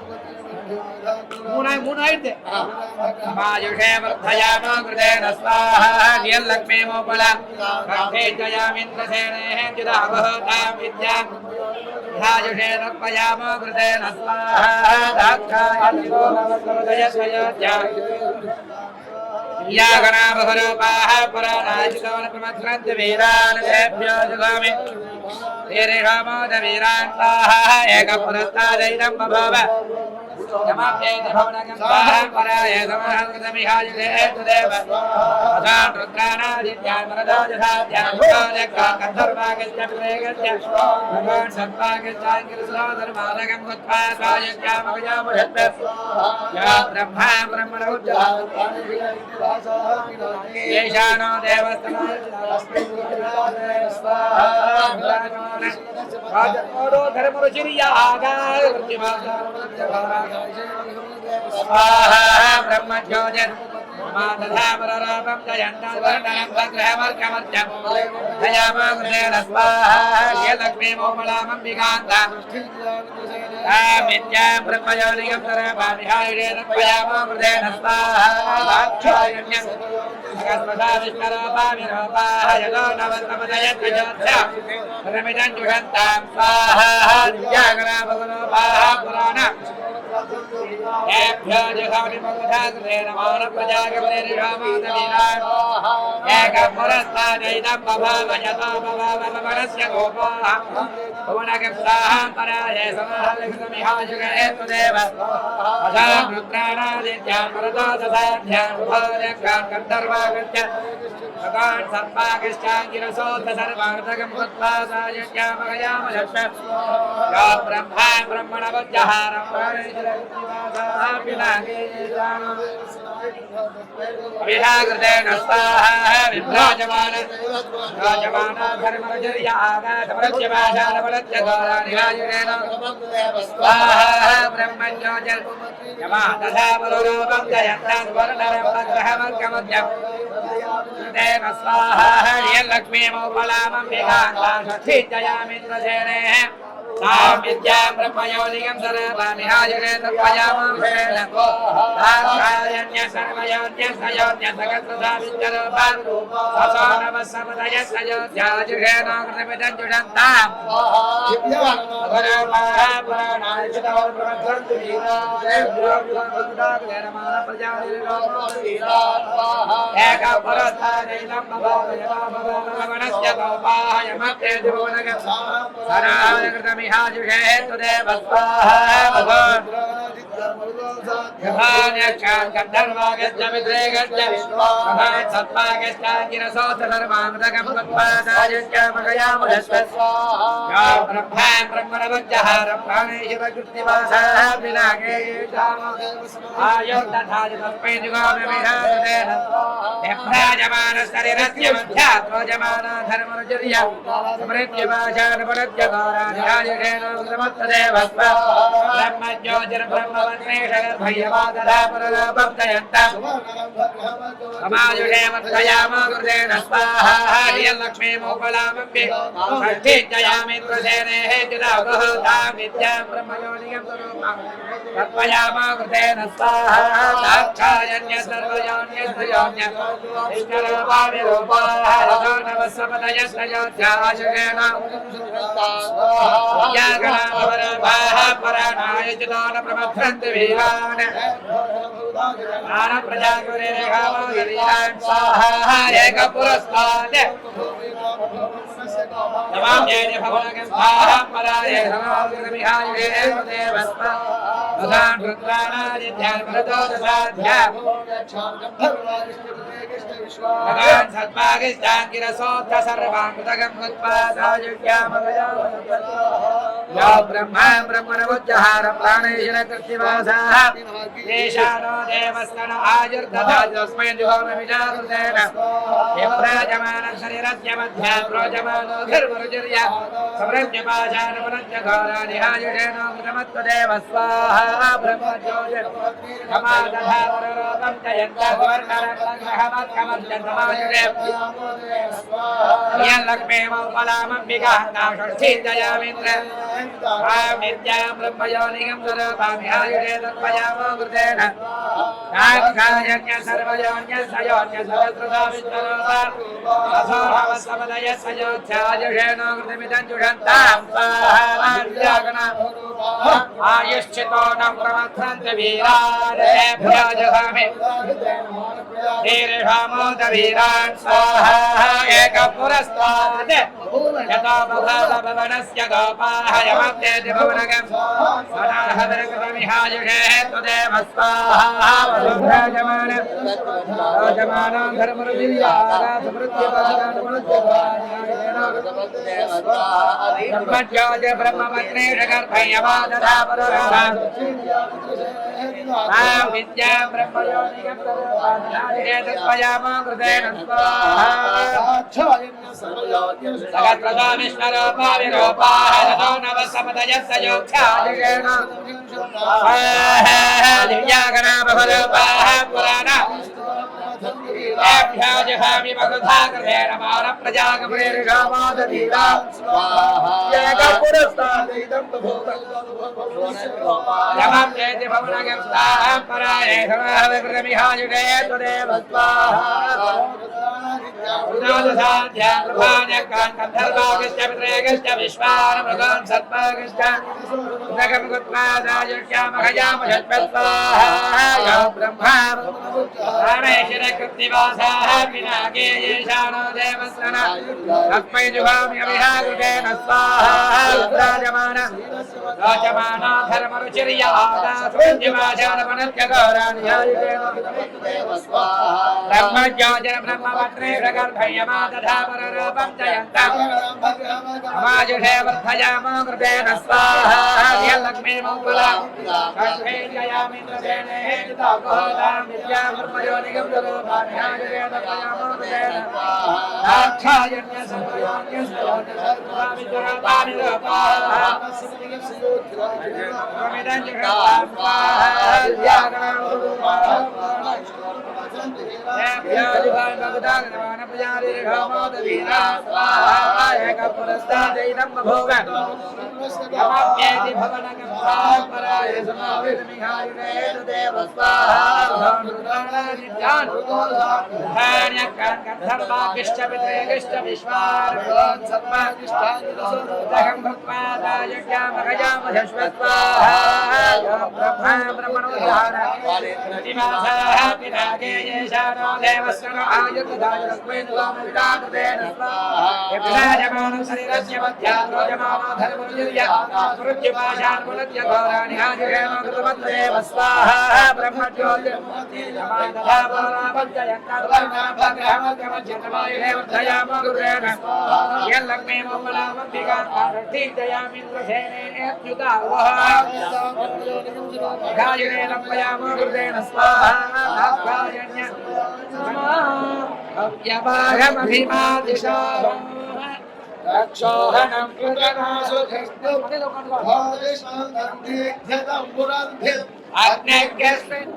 मूनायिते मायुषे वर्धयामो कृतेन स्वाहा यल्लक्ष्मीमोपला कण्ठेजयामिन्द्रसेनेः चिदावहतां विद्यां धायुषे रक्पयामो कृतेन स्वाहा दाक्षायन्तो नवसोदयस्वयोज्या यागनाभरूपाः पुराणाजितोनप्रमथ्रन्ति वीरान् तेभ्यो जुगामि वीरेषामोदवीरान् स्वाहा एकपुरस्तादैदं बभूव यमाप्येति भवनकं स्वाहा पराय समहङ्कृतमिहायुषे तदेव असां रुद्राणादित्यान् मरदोजसाद्यान् गन्धर्वागस्य प्रेगस्य भगवान् सत्त्वागस्याङ्गिरसोदर्मादकं कृत्वा स्वायुष्यामगयामुषत्व या ब्रह्मा ब्रह्मणमुच्चारं येषानो देवस्वाहा धर्मरुचिर्या स्वाहा ब्रह्मज्योतिर् मातधापररूपं जयन्तावर्णनं भद्रमर्कमर्जं दयामकृतेन स्वाहा श्रीलक्ष्मीमोमलामं विकान्ता विद्यां ब्रह्मयोनिकं सर्वभाविहायुरेण त्वयामकृतेन स्वाहा दाक्षायण्यं जगत्प्रसा विष्णुरूपाविरूपाः यतो नवस्तमदयत्वयोध्या रमिदं जुषन्तां स्वाहा दिव्यागणाभगुरूपाः पुराण एभ्यो जगामि मगधाग्रेण मानप्रजागमनिर्वामादवीरान् एकपुरस्तादैदं बभावयतो बभावमनस्य गोपाः भुवनगप्ताः पराये समाहलिखितमिहाजुगेत्वदेव असां रुद्राणादित्यान् मरुतो ददाध्यान् उभार्यकान् गन्धर्वागत्य भगान् सर्वागिष्टाङ्गिरसोऽथ सर्वार्धकं कृत्वासायज्ञामगयामलक्ष्म यो ब्रह्मा ब्रह्मणवज्जहारं विराकृतेन स्वाहा विभ्राजमान धर्मजर्य आगाधमरज्यभाषानवरज्यगौरानिरायुरेण स्वाहा ब्रह्मज्योतिर् यमा तथा पुरुरूपं जयन्तान् वर्णनं भद्रहमर्कमद्यं तेन स्वाहा हरियलक्ष्मीमोपलामं विकान्तां षष्ठीजयामिन्द्रसेनेः तां विद्यां ब्रह्मयोनिकं सर्वभामिहायुरे तत्त्वयामोषेण दाक्षायण्य सर्वयोन्यसयोन्य सकत्रसा विद्यरूपान् ततो नमः समदयसयोध्याजुषेण कृतमिदं जुषन्ताम् भगवन्पाः पुराणायुषितो प्रवक्त्रन्तु एकपुरस्तादैनं भवनस्य गोपाः यमप्रे दिवोनगं सराकृतमि हाजुषे तुदेव स्वाहा भगवान् यभान्यक्षान् गन्धर्वागस्य विद्रेगस्य भगवान् सत्पागश्चाङ्गिरसोऽथ सर्वामृतकं तत्पादायुष्यामगयामुदश्व स्वाहा यो ब्रह्मा ब्रह्मणवज्जहारं प्राणेश्वरकृत्तिवासाः विनागेशाम आयुर्दधाय तस्मै जुगामविहासुतेन यभ्राजमानशरीरस्य मध्यात्रोजमाना धर्मरुचर्या समृत्यभाषानुपरज्यगौरानि ब्रह्मज्योतिर्ब्रह्मवन्मेषगर्भयवादधा पुररूपं जयन्तां समायुषे वर्धयामकृतेन स्वाहा हरियलक्ष्मीमोपलामं षष्ठीजयामिन्द्रसेनेः चिदावुः तां विद्यां ब्रह्मयोनिकं स्वरूपं तत्त्वयामकृतेन स्वाहा दाक्षायण्य सर्वयोन्यस्वयोन्य विष्णुरूपाविरूपाः रतो नमः समदयस्वयोध्याजुषेण यागणावरभाः पराणायुजितो न प्रमथ्रन्तु वीरान् नानप्रजागुरेरेखामगिरीरान् स्वाहा एकपुरस्तात् नमाम्येति भवनगन्धाः पराये समाविहायुरे देव स्वाहान् रुद्राणादित्यान् मरुतो ददाध्या भगवान् सत्पागिष्टाङ्गिरसोऽथ सर्वामृतकं कृत्वासायुज्यामगयामलक्ष्म यो ब्रह्मा ब्रह्मणवज्जहारं प्राणेश्वरकृत्तिवासाः येषानो देवस्तन आयुर्दधातस्मै जुहोमविजाकृतेन यभ्राजमानं शरीरस्य मध्यां प्रोजमानो धर्मरुचर्या समृद्ध्यपाशानुपरज्यघोरानि हायुषेण कृतमत्वदेव स्वाहा ब्रह्मज्योतिर् समादधा पुररूपं जयन्तवर्णरत्नग्रहमत्कमर्जन्तमायुषे यल्लक्ष्मीमोपलामं विकान्तां षष्ठीजयामिन्द्र विद्यां ब्रह्मयोनिकं स्वरूपामिहायुषे तत्त्वयामोकृतेन दाक्षायण्य सर्वयोन्यसयोन्य सहस्रधा विष्णुरूपं असो भवसमदयसयोध्याजुषेण कृतमिदं जुषन्तां स्वाहा आयुश्चितो न प्रमथ्रन्तु वीरान् तेभ्यो जगामि वीरान् स्वाहा एकपुरस्तात् यतो भवनस्य गोपाः यमप्रेति भुवनगं सदाहविरकृतमिहायुषे तुदेव स्वाहा वसुभ्राजमानं धर्मरुचिर्याजमानस्य ब्रह्मपत्नीषगर्भयवादधा पुररूपं विद्यां ब्रह्मयोनिकं तत्त्वयामकृतेन स्वाहा सकत्रतो विष्णुरूपाविरूपाः रतो नवः समदयसयोध्याजुषेण दिव्यागणाभवरूपाः पुराण जहामि भगवता कृतेन मानः प्रजागमनेर्गामादधीरा यमं चेति भवनगं स्वाहा पराये समाहविकृतमिहायुषे त्वदेव स्वाहा गन्धर्वागश्च पितृगश्च विश्वानमृगान् सत्पागश्च उदकं गुत्वादायुष्यामहयामषट्पत्वाहा ब्रह्मा रामेश्वरकृत्तिवासाः पिनाके येषाणो देवस्तना तस्मै जुहामि अभिहाकृतेन स्वाहा रुद्राजमान रोचमाना धर्मरुचिर्या आदासुञ्जिवाचारमनत्यगौरान्यायुषेण ब्रह्मज्योतिर् ब्रह्मवत्रे प्रगर्भयमा तथा पररूपं जयन्तम् अमायुषे वर्धयामो कृतेन स्वाहा धियलक्ष्मी मङ्गला कण्ठे जयामिन्द्रसेने हेतुताकोदां विद्यां ब्रह्मयोनिगं स्वरूपान्यायुषे वर्धयामो कृतेन साक्षायज्ञ सर्वयोग्य सर्वोज्ञ रूपाः प्रमिदं जगतां स्वाहा येषाणो देवस्वनो आयुर्दायुरस्मेन वामविदाकृतेन विराजमानो शरीरस्य मध्यान् रोचमानो धर्मनिर्या मृत्युपाशान्मुनत्य घोराणि आयुरेण कृतवद्देव स्वाहा ब्रह्मज्योतिर्मतथा परापञ्चयन्ताद्वर्णाभग्रहमध्यमध्यतमायुरेवद्धयामो कृतेन यल्लग्ने मङ्गलामन्तिकान्तीर्जयामिन्द्रसेनेत्युता गायुरेण पयामो कृतेन स्वाहा अव्यवाहमभिमादिशा रक्षोहणं कृतनासु अग्नेऽस्मिन्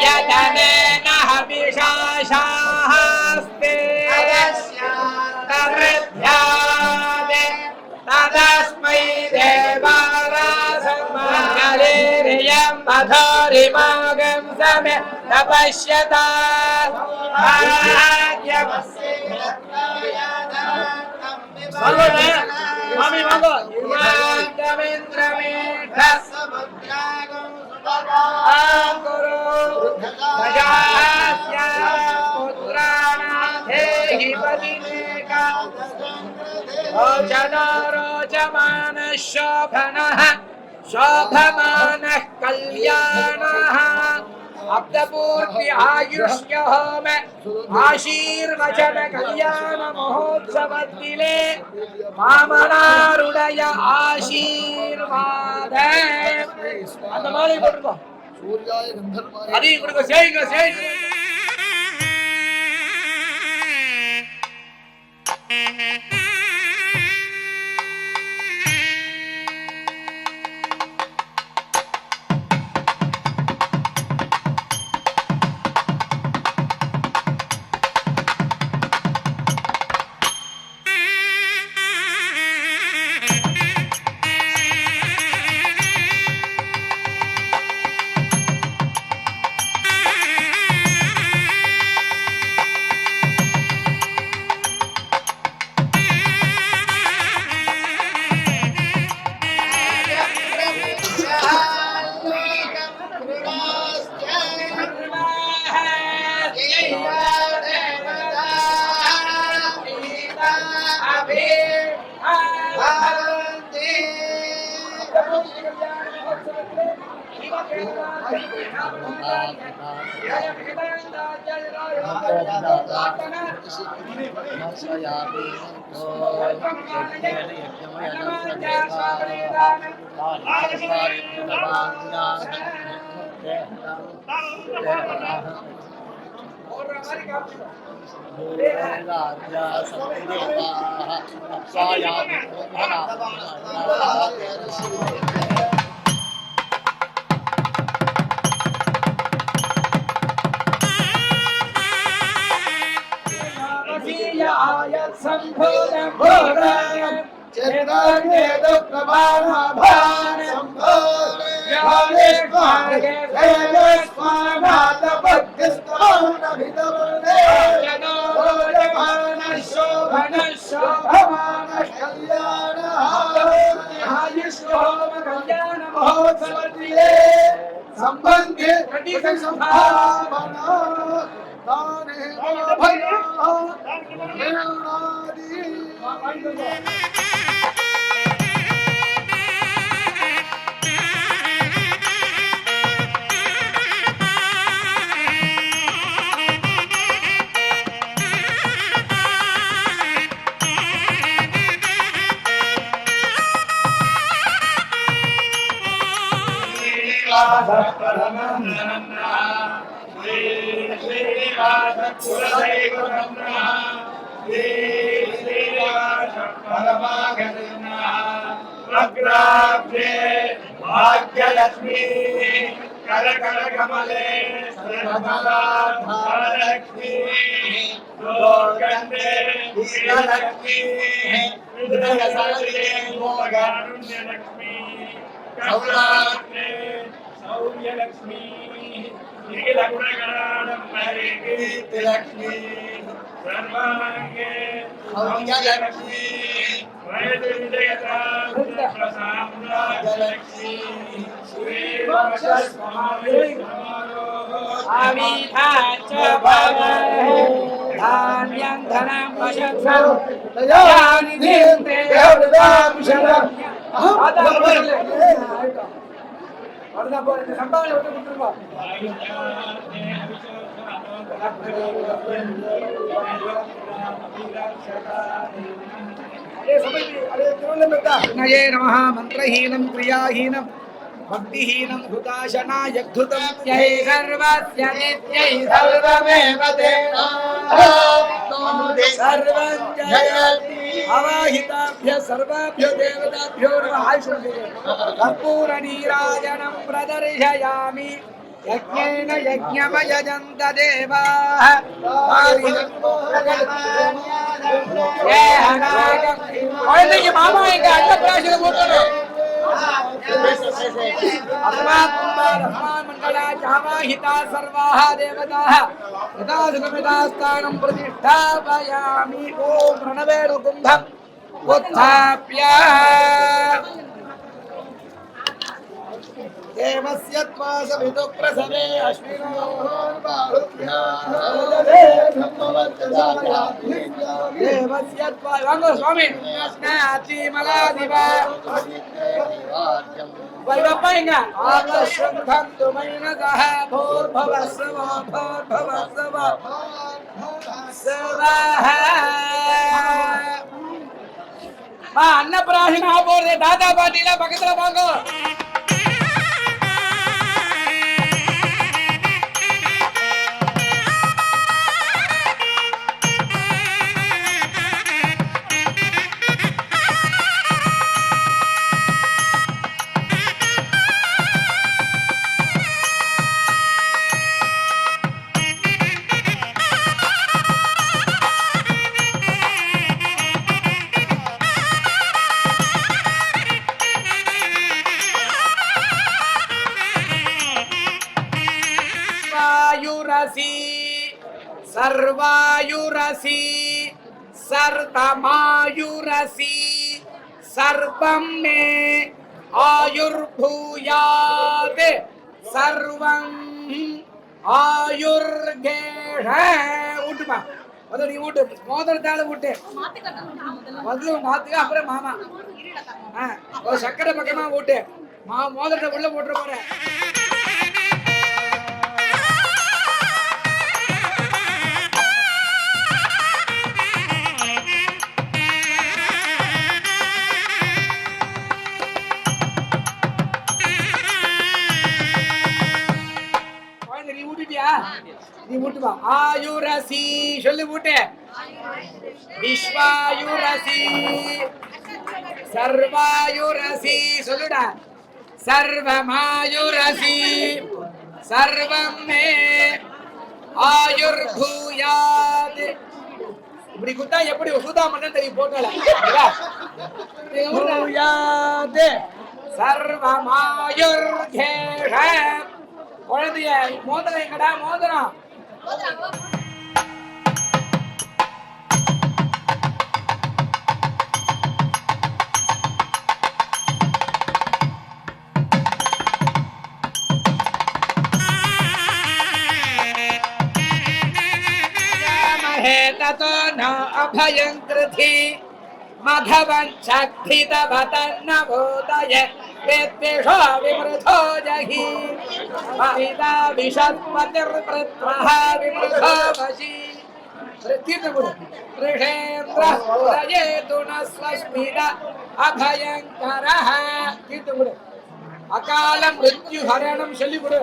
यदनेन हविषाशास्ते तदृध्यादे तदस्मै देवारासमहलेरियं मधुरिमागं समे तपश्यता स्वामी मांगो रोचमानः शोभनः शोभमानः कल्याणः अब्दपूर्ति आयुष्य होम आशीर्वचन कल्याण महोत्सवदिले मामनारुडय आशीर्वाद अंत माली कोट्टुको सूर्याय गंधर्वाय अदी कोट्टुको सेई संबंधे संभावना ताने भया भाग्यलक्ष्मी कर कर कमले लक्ष्मी गोगंधे लक्ष्मी लक्ष्मी सौर्य लक्ष्मी लक्ष्मी सर्वांगे लक्ष्मी धान्यं धनं संभावना नये नमः मंत्रहीनं क्रियाहीनं भक्तिहीनं हुताशनाय धुतं जय सर्वस्य नित्यै सर्वमेव तेना सर्वं जयति अवाहिताभ्य सर्वाभ्यो देवताभ्यो नमः कर्पूर नीराजनं प्रदर्शयामि यज्ञेन यज्ञमयजन्त देवाः के मामा मंगला सर्वाः देवताः यदा सुगमिदास्थानं प्रतिष्ठापयामि ओम प्रणवेणुकुम्भम् उत्थाप्य देवस्य त्वासविदु प्रसवे अश्विनो देवस्य त्वा वांगो स्वामी स्नाति मलादिवा वैवपैंगा आकर्षन्धन्तु मैनदः भूर्भुवस्सव भूर्भुवस्सव स्वाहा अन्नप्राशन बोल दे दादा पाटीला भगतला वांगो सर्वायुरसि सर्वमायुरसि सर्वं मे आयुर्भूयात् सर्वं आयुर्गेण उठमा முதல்ல நீ ஊட்டு மோதிரத்தால ஊட்டு முதல்ல மாத்துக்க அப்புறம் மாமா ஒரு சக்கரை பக்கமா ஊட்டு மோதிரத்தை உள்ள போட்டுற போறேன். நீ ஊட்டிட்டியா? நீ ஊட்டுவா. ஆயுரசி சொல்லு ஊட்டு. விஸ்வாயுரசி சர்வாயுரசி சொல்லுடா. சர்வமாயுரசி சர்வம் மே ஆயுர்பூயாத். இப்படி குத்தா எப்படி சுதா மட்டும் தெரியும் போட்டல. பூயாத் சர்வமாயுர்கேஷ. குழந்தைய மோதிரம் எங்கடா? மோதிரம் ततो न अभयङ्कृति मघवञ्चक्षितवतन्न भूतय वेत्तेषो विमृथो जहि महिता विषत्पतिर्वृत्रः विमृथो वशी ऋषेन्द्रः पुरयेतु न स्वस्मिन अभयङ्करः. अकाल मृत्युहरणं शल्लिपुरु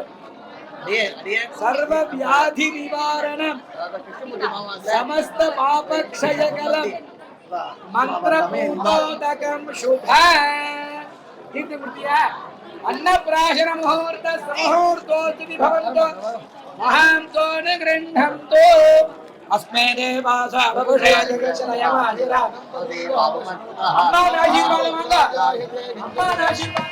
सर्व व्याधि निवारणम समस्त पाप क्षयकलम मंत्र पूर्वोदकम शुभ. अन्नप्राशन मुहूर्त मुहूर्तोचिति भवन्तो महान्तो न गृह्णन्तो अस्मै देवासा बभुषे जगच्छलयमाजिरा. अम्मा आशीर्वाद मांगा. अम्मा आशीर्वाद.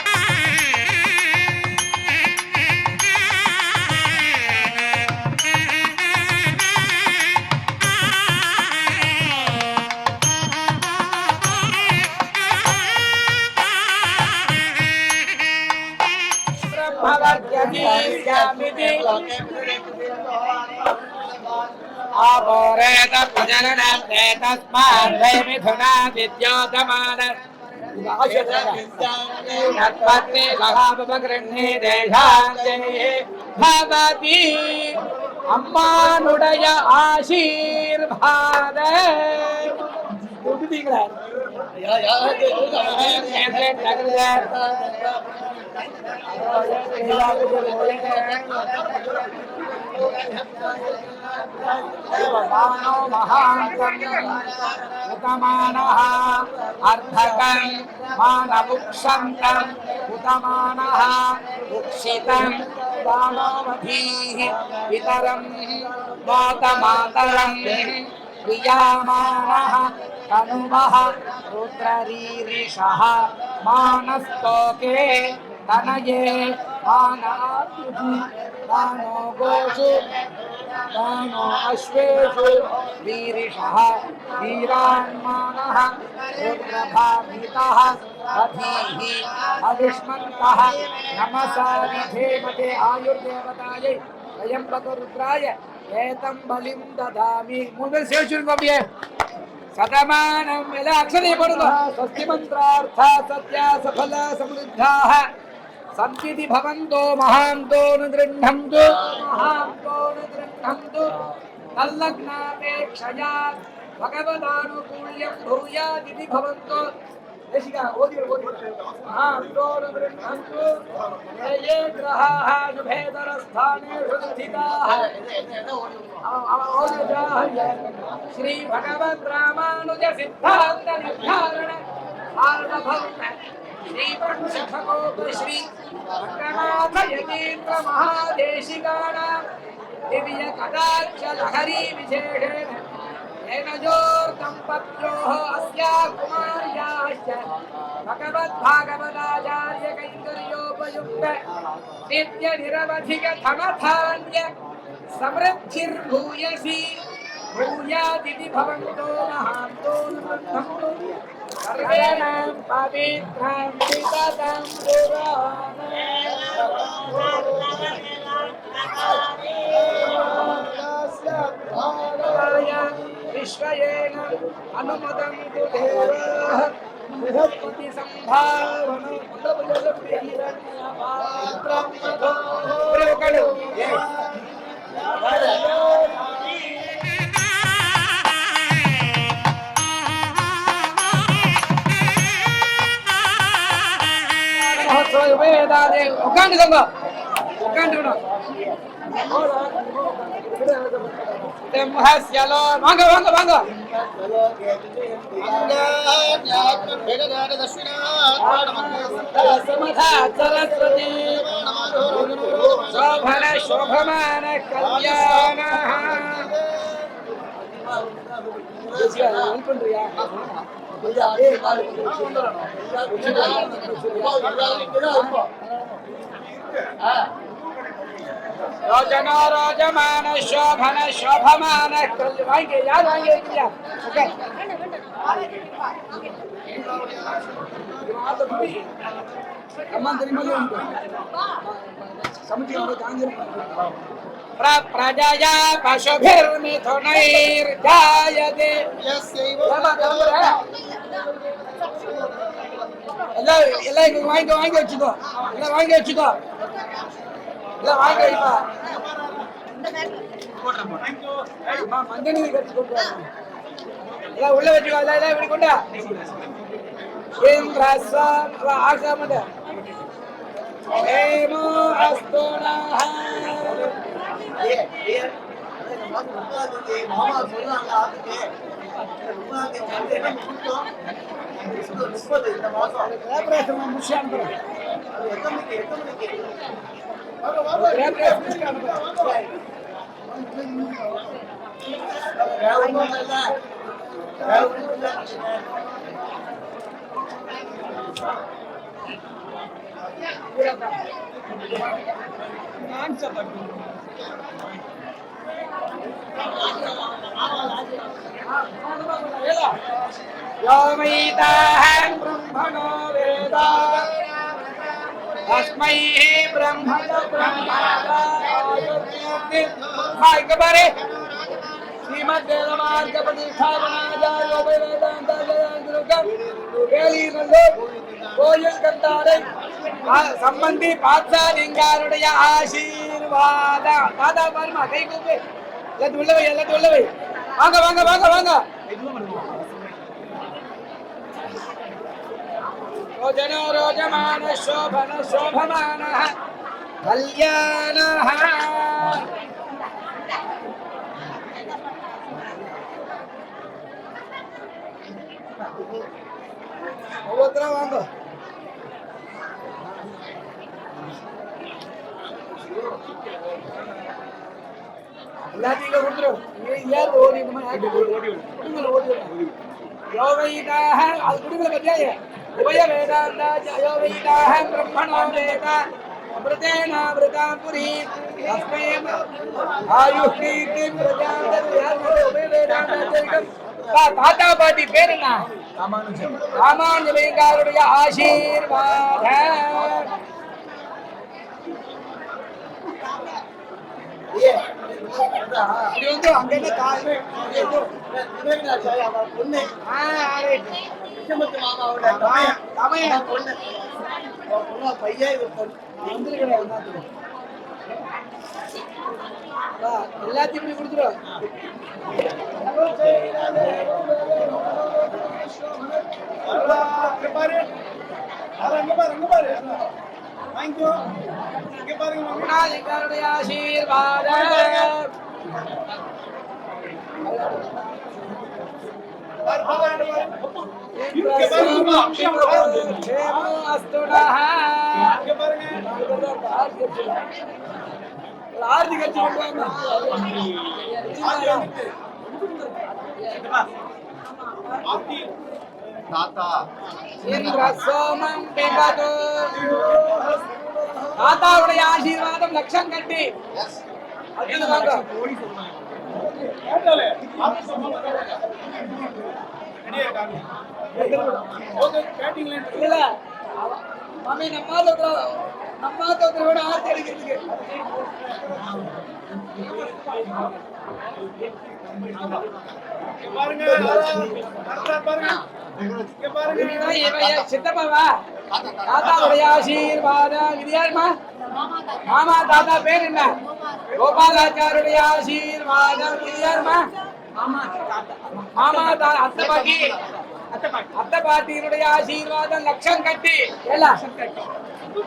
आपोरेत प्रजननन्ते तस्मात् वै मिथुनात् विद्योतमान तत्पत्नी सहापगृह्णे देशान्ते भवति. अम्मानुडय आशीर्वाद. उतमानः अर्धकं मानमुक्षन्तं उतमानः उक्षितं दानवधीः पितरं मातमातरं प्रियामानः तनुवः रुद्ररीरिषः मानस्तोके तनये मानात्युति दानो गोषु दानो अश्वेषु वीरिषः वीरान्मानः रुद्रभावितः अधीः अविष्मन्तः नमसा विधेमते आयुर्देवतायै त्र्यम्बकरुद्राय एतं बलिं ददामि. मुझे शेषुर्गोप्ये सतमानं मेला अक्षरे पढ़ो. स्वस्ति मंत्रार्थ सत्य सफल समृद्धाः संसिद्धि भवन्तो महान्तो न गृह्णन्तु महान्तो न गृह्णन्तु तल्लग्नापेक्षया भगवदानुकूल्यं भूयादिति भवन्तो. देशिका ओदि महान्तो न गृह्णन्तु ये ग्रहाः शुभेतरस्थानेषु स्थिताः श्री भगवद् रामानुज सिद्धांत निर्धारण सार्वभौम श्री पंचकोप श्री रंगनाथ यतीन्द्र महादेशिकानां दिव्य कटाक्ष लहरी विशेषेण तेनजोर्दम्पत्योः अस्या कुमार्याश्च भगवद्भागवताचार्य कैङ्कर्योपयुक्त नित्य निरवधिक धनधान्य समृद्धिर्भूयसी भूयादिति भवन्तो महान्तो नमो सर्वेणां पवित्रां पिततां पुराणाय विश्वयेन अनुमोदन्तु देवाः बृहस्पति सम्भावनो உட்காந்துக்கோங்க, உட்காந்துக்கணும். வாங்க வாங்க வாங்க. சரஸ்வதி சோபன சோபமான கல்யாண. பண்றியா? ரோஜனா ரோஜமான சோபன சோபமான வாங்கி யார் வாங்கி வைக்கிறியா? அம்மா தெரியுமா? சமைச்சு பிரஜயா பசுபிர்மிதுனைர்ஜாயதே. எல்லாம் எங்களுக்கு வாங்கி வச்சுக்கோ, எல்லாம் வாங்கி வச்சுக்கோ, எல்லாம் வாங்கி வைப்பா. மஞ்சள் நீர் கட்டி கொண்டு எல்லாம் உள்ள வச்சுக்கோ, எல்லாம் இப்படி கொண்டா. ஆசாமத ஏமோ அஸ்தோனா. மாமா சொல்றாங்க இந்த மாசம் முடிச்சு அனுப்புறேன். योमैताहं ब्रह्मणो वेद तस्मै ब्रह्मण ब्रह्मणे கோயில் கண்டாரை சம்பந்தி பாத்தாலிங்காருடைய ஆசீர்வாதம். தாத்தா பாருமா, கை கூப்பி எல்லாத்தையும் உள்ள வை, எல்லாத்தையும் உள்ள வை. வாங்க வாங்க வாங்க வாங்க. ரோஜனோ ரோஜமான சோபன சோபமான கல்யாண. ஒவ்வொருத்தரும் வாங்க. எல்லாத்தையும் கொடுத்துரும். ஏன் ஓடி யோவைதாக அது குடும்பல பத்தியா உபய வேதாந்தா யோவைதாக பிரம்மணோ வேத அமிர்தேனாமிருதாபுரி தஸ்மை ஆயுஷ்ணீதி பிரஜாந்தம். உபய வேதாந்தம். தாத்தா பாட்டி பேர் என்ன? ராமானுஜலிங்காருடைய ஆசீர்வாதம். எல்லாத்தையும் இப்படி கொடுத்துரும். ஆசீர்வாதம். ஆர்த்தி கட்சி தாத்தாவுடைய ஆசீர்வாதம் லட்சம் கட்டி. மாமி நம்ம விட ஆர்த்தி அடிக்கிறதுக்கு சித்தப்பாவா? தாத்தாவுடைய ஆசீர்வாதம். இது யாருமா? மாமா. தாத்தா பேர் என்ன? கோபாலாச்சாருடைய ஆசீர்வாதம். இது யாருமா? மாமா. அத்தை பாட்டி அத்தை பாட்டியினுடைய ஆசீர்வாதம் லட்சம் கட்டி எல்லாம்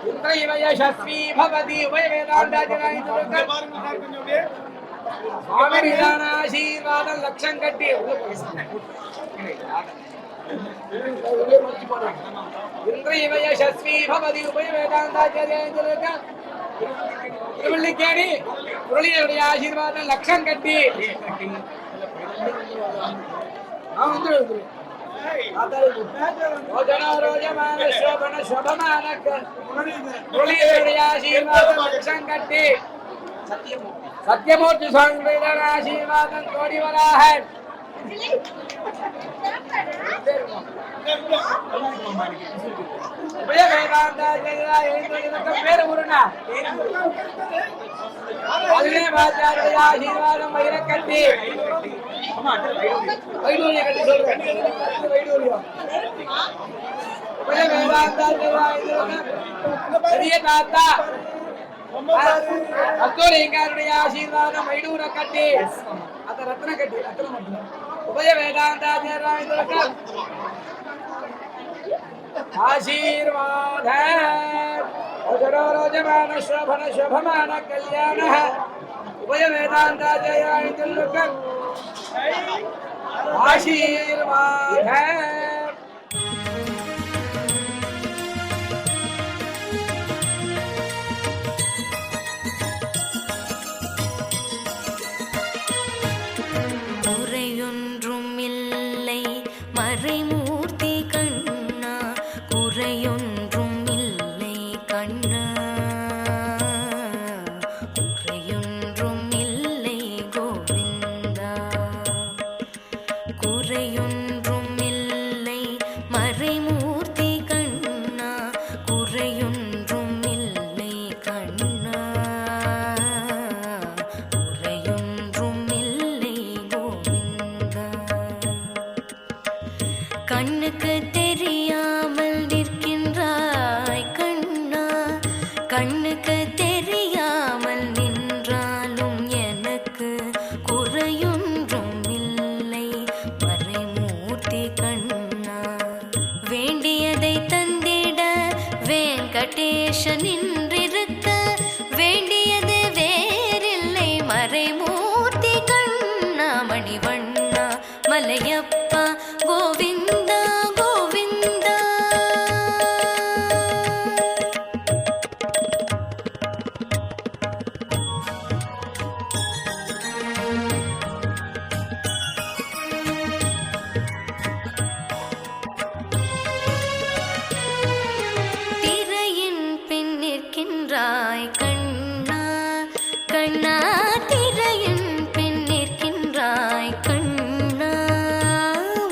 இன்றைய யசஸ்வி பவதி உபய வேதாந்தாச்சராய் சுவாமி நிதான ஆசீர்வாதம் லட்சம் கட்டி இன்றைய யசஸ்வி பவதி உபய வேதாந்தாச்சராய் திருவள்ளிக்கேணி முரளியுடைய ஆசீர்வாதம் லட்சம் கட்டி சத்தியமூர்த்தி சுவாமி ஆசீர்வாதம் கோடி வராக பேரு உருணா ஆசீர்வாதம் வயிற கட்டி வைடூரிய கட்டி சொல்றேன் பெரிய தாத்தா கஸ்தூரிங்காருடைய ஆசீர்வாதம் வைடூர கட்டி அந்த ரத்ன கட்டி ரத்னம் மட்டும் உபய வேதாந்தாச்சாரிய ஆசீர்வாத ரோஜமான சோபன சோபமான கல்யாண உபய வேதாந்தாச்சாரிய ஆசீர்வாத குறையொன்றும் இல்லை மறைமூர்த்தி கண்ணா குறையொன்றும் இல்லை கண்ணா குறையொன்றும் இல்லை கோவிந்தா குறையொன்றும் இல்லை மறைமூர்த்தி கண்ணா குறையொன்றும் இல்லை கண்ணா குறையொன்றும் இல்லை கோவிந்தா கண்ணுக்கு தெரியாமல் நிற்கின்றாய் கண்ணா கண்ணுக்கு தெரியாமல் நின்றாலும் எனக்கு குறையொன்றும் இல்லை மறைமூர்த்தி கண்ணா வேண்டியதை தந்திட வெங்கடேசன் நின்றிருக்க வேண்டியது வேறில்லை மறைமூர்த்தி கண்ணா மணிவண்ணா மலையப்பா கோவிந்தா கோவிந்தா திரையின் பின் நிற்கின்றாய் கண்ணா கண்ணா திரையின் பின் நிற்கின்றாய் கண்ணா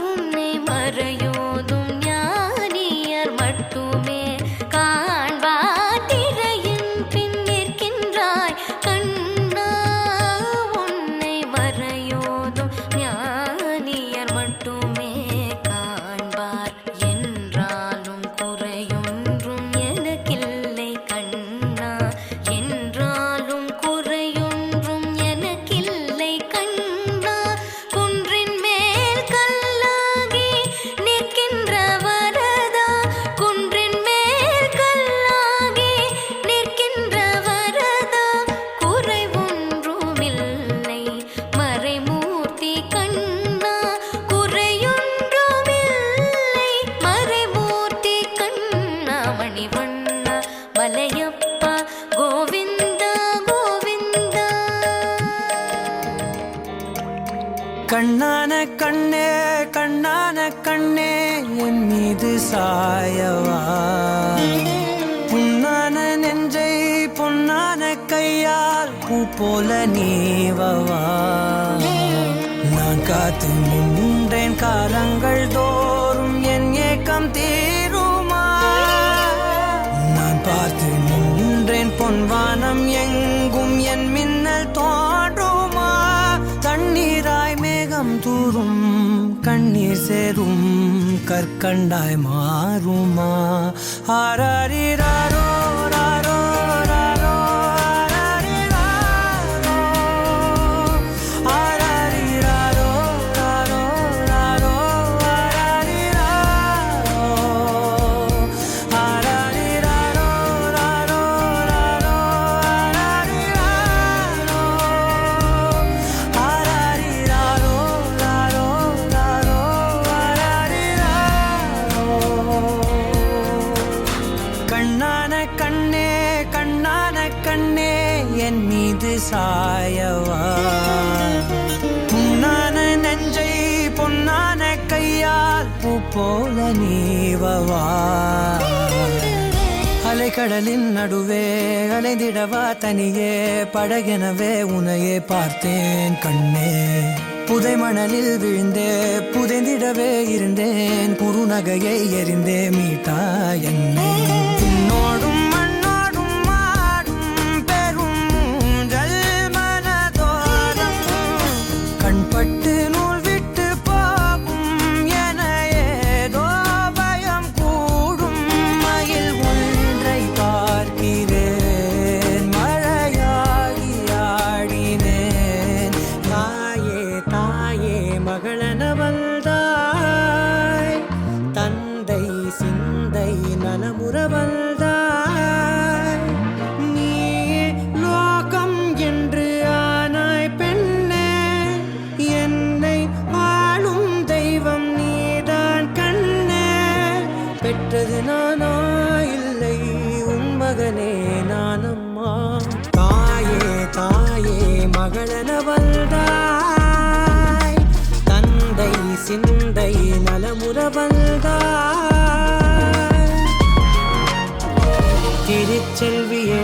உன்னை மறையோதும் ஞானியர் மட்டுமே காண்பார் திரையின் பின் நிற்கின்றாய் கண்ணா உன்னை மறையோதும் ஞானியர் மட்டுமே காண்பார் என்றாலும் குறையொன்றும் எனக்கில்லை கண்ணா என்றாலும் குறையொன்றும் எனக்கில்லை கண்ணா குன்றின் மேல் கல்லாகி நிற்கின்ற வரதா குன்றின் மேல் கல்லாகி நிற்கின்ற வரதா குறை ஒன்றுமில்லை மறைமூர்த்தி கண்ணா குறையொன்றுமில்லை மறைமூர்த்தி கண்ணா மணிவண்ணா மலையப்பா கோவிந்தா கோவிந்தா கண்ணான கண்ணே கண்ணான கண்ணே என் மீது சாயவா புண்ணான நெஞ்சை பொன்னான கையால் பூ போல நீவவா நான் காத்து நின்றேன் காலங்கள் தோறும் என் ஏக்கம் தீருமா நான் பார்த்து நின்றேன் பொன்வானம் எங்கும் என் மின்னல் தோன்றுமா தண்ணீராய் மேகம் தூரும் கண்ணீர் சேரும் கற்கண்டாய் மாறுமா ஆராரிராரோ ராரோ ராரோ ஆராரிராரோ ஆராரிராரோ ராரோ ராரோ ஆராரிராரோ என் மீது சாயவா பொன்னான நெஞ்சை பொன்னான கையால் பூ போல நீவவா அலைக்கடலின் நடுவே அலைந்திடவா தனியே படகெனவே உனையே பார்த்தேன் கண்ணே புதை மணலில் விழுந்தே புதைந்திடவே இருந்தேன் குறுநகையை எறிந்தே மீட்டா என்னை உன்னோடும் மண்ணோடும் மாடும் பெரும் ஊஞ்சல் மனதோரம் கண்பட்டு நூல் விட்டு போகும் என ஏதோ பயம் கூடும் மயில் ஒன்றை பார்க்கிறேன் மழையாகி ஆடினேன் தாயே மகளென வந்தாய் தந்தை சிந்தை நலமுற வந்தாய் நீயே லோகம் என்று ஆனாய் பெண்ணே என்னை ஆளும் தெய்வம் நீதான் கண்ணே பெற்றது நானா இல்லை உன் மகனே நானம்மா தாயே மகளென வந்தாய் தந்தை சிந்தை நலமுற வந்தாய் திருச்செல்வியே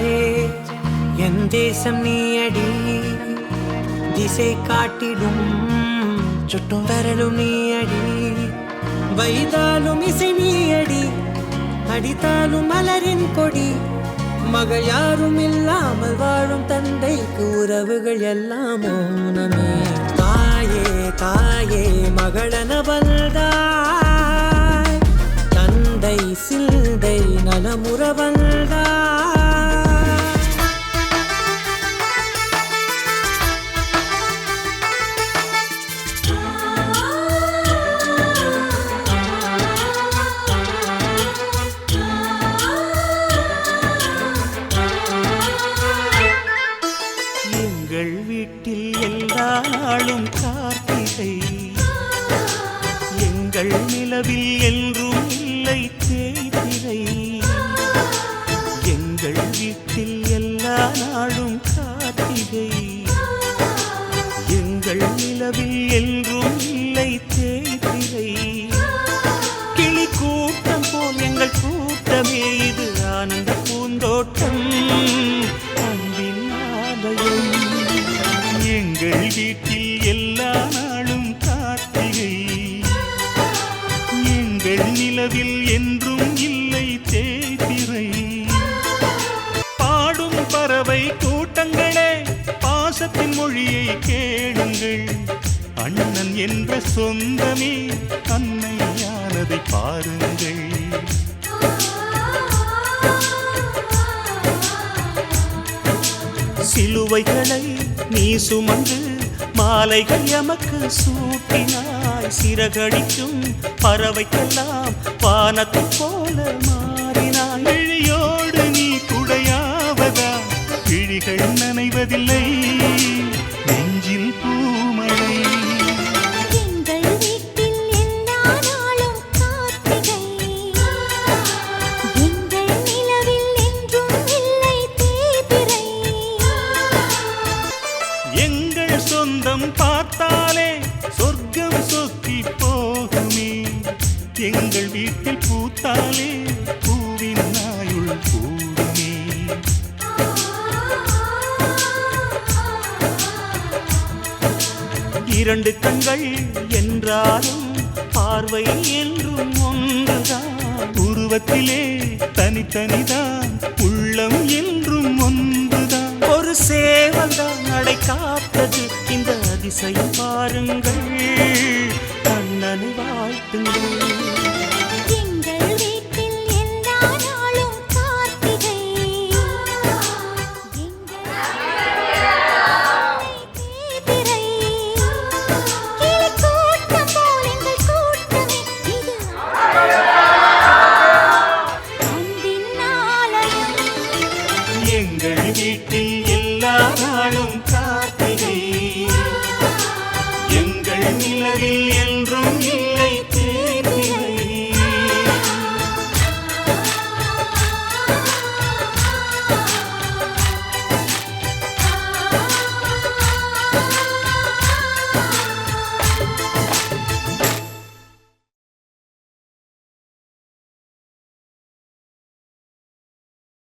என் தேசம் நீயடி திசை காட்டிடும் சுட்டும் வரலும் நீயடி வைதாலும் இசை நீயடி அடித்தாலும் மலரின் கொடி மகள் யாரும் இல்லாமல் வாழும் தந்தைக்கு உறவுகள் எல்லாம் மௌனமே தாயே மகளென வந்தாய் தந்தை சிந்தை நலமுற வந்தாய் எங்கள் வீட்டில் எல்லா நாளும் கார்த்திகை எங்கள் நிலவில் என்றும் இல்லை தேய்பிறை எங்கள் வீட்டில் எல்லா நாளும் கார்த்திகை எங்கள் நிலவில் என்றும் இல்லை தேய்பிறை கிளி கூட்டம் போல் எங்கள் கூட்டமே இது ஆனந்த பூந்தோட்டம் அன்பின் ஆலயம் எங்கள் வீட்டில் எல்லா நாளும் கார்த்திகை எங்கள் நிலவில் என்றும் இல்லை தேய்பிறை பாடும் பறவை கூட்டங்களே பாசத்தின் மொழியை கேளுங்கள் அண்ணன் என்ற சொந்தமே அன்னையானதை பாருங்கள் சிலுவைகளை நீ சுமந்து மாலைகள் எமக்கு சூட்டினாய் சிறகடிக்கும் பறவைக்கெல்லாம் வானத்தை போல மாறினாய் விழியோடு நீ குடையாவதா விழிகள் நனைவதில்லை நெஞ்சில் பூமழை எங்கள் வீட்டில் எல்லா நாளும் கார்த்திகை எங்கள் நிலவில் என்றும் இல்லை தேய்பிறை எங்கள் சொந்தம் பார்த்தாலே சொர்க்கம் சொக்கி போகுமே எங்கள் வீட்டில் பூத்தாலே பூவின் நாயுள் கூடுமே இரண்டு கண்கள் என்றாலும் பார்வை என்றும் ஒன்றுதான் உருவத்திலே தனித்தனிதான் உள்ளம் என்றும் ஒன்றுதான் ஒரு சேவல்தான் நடை காத்தது இந்த அதிசயம் பாருங்கள் கண்ணனை வாழ்த்துங்கள் எங்கள் வீட்டில் எல்லா நாளும் கார்த்திகை தேய்பிறை கிளி கூட்டம் போல் எங்கள் கூட்டமே இது அன்பின் ஆலயம் எங்கள் வீட்டில் எல்லா நாளும் கார்த்திகை எங்கள் நிலவில் என்றும்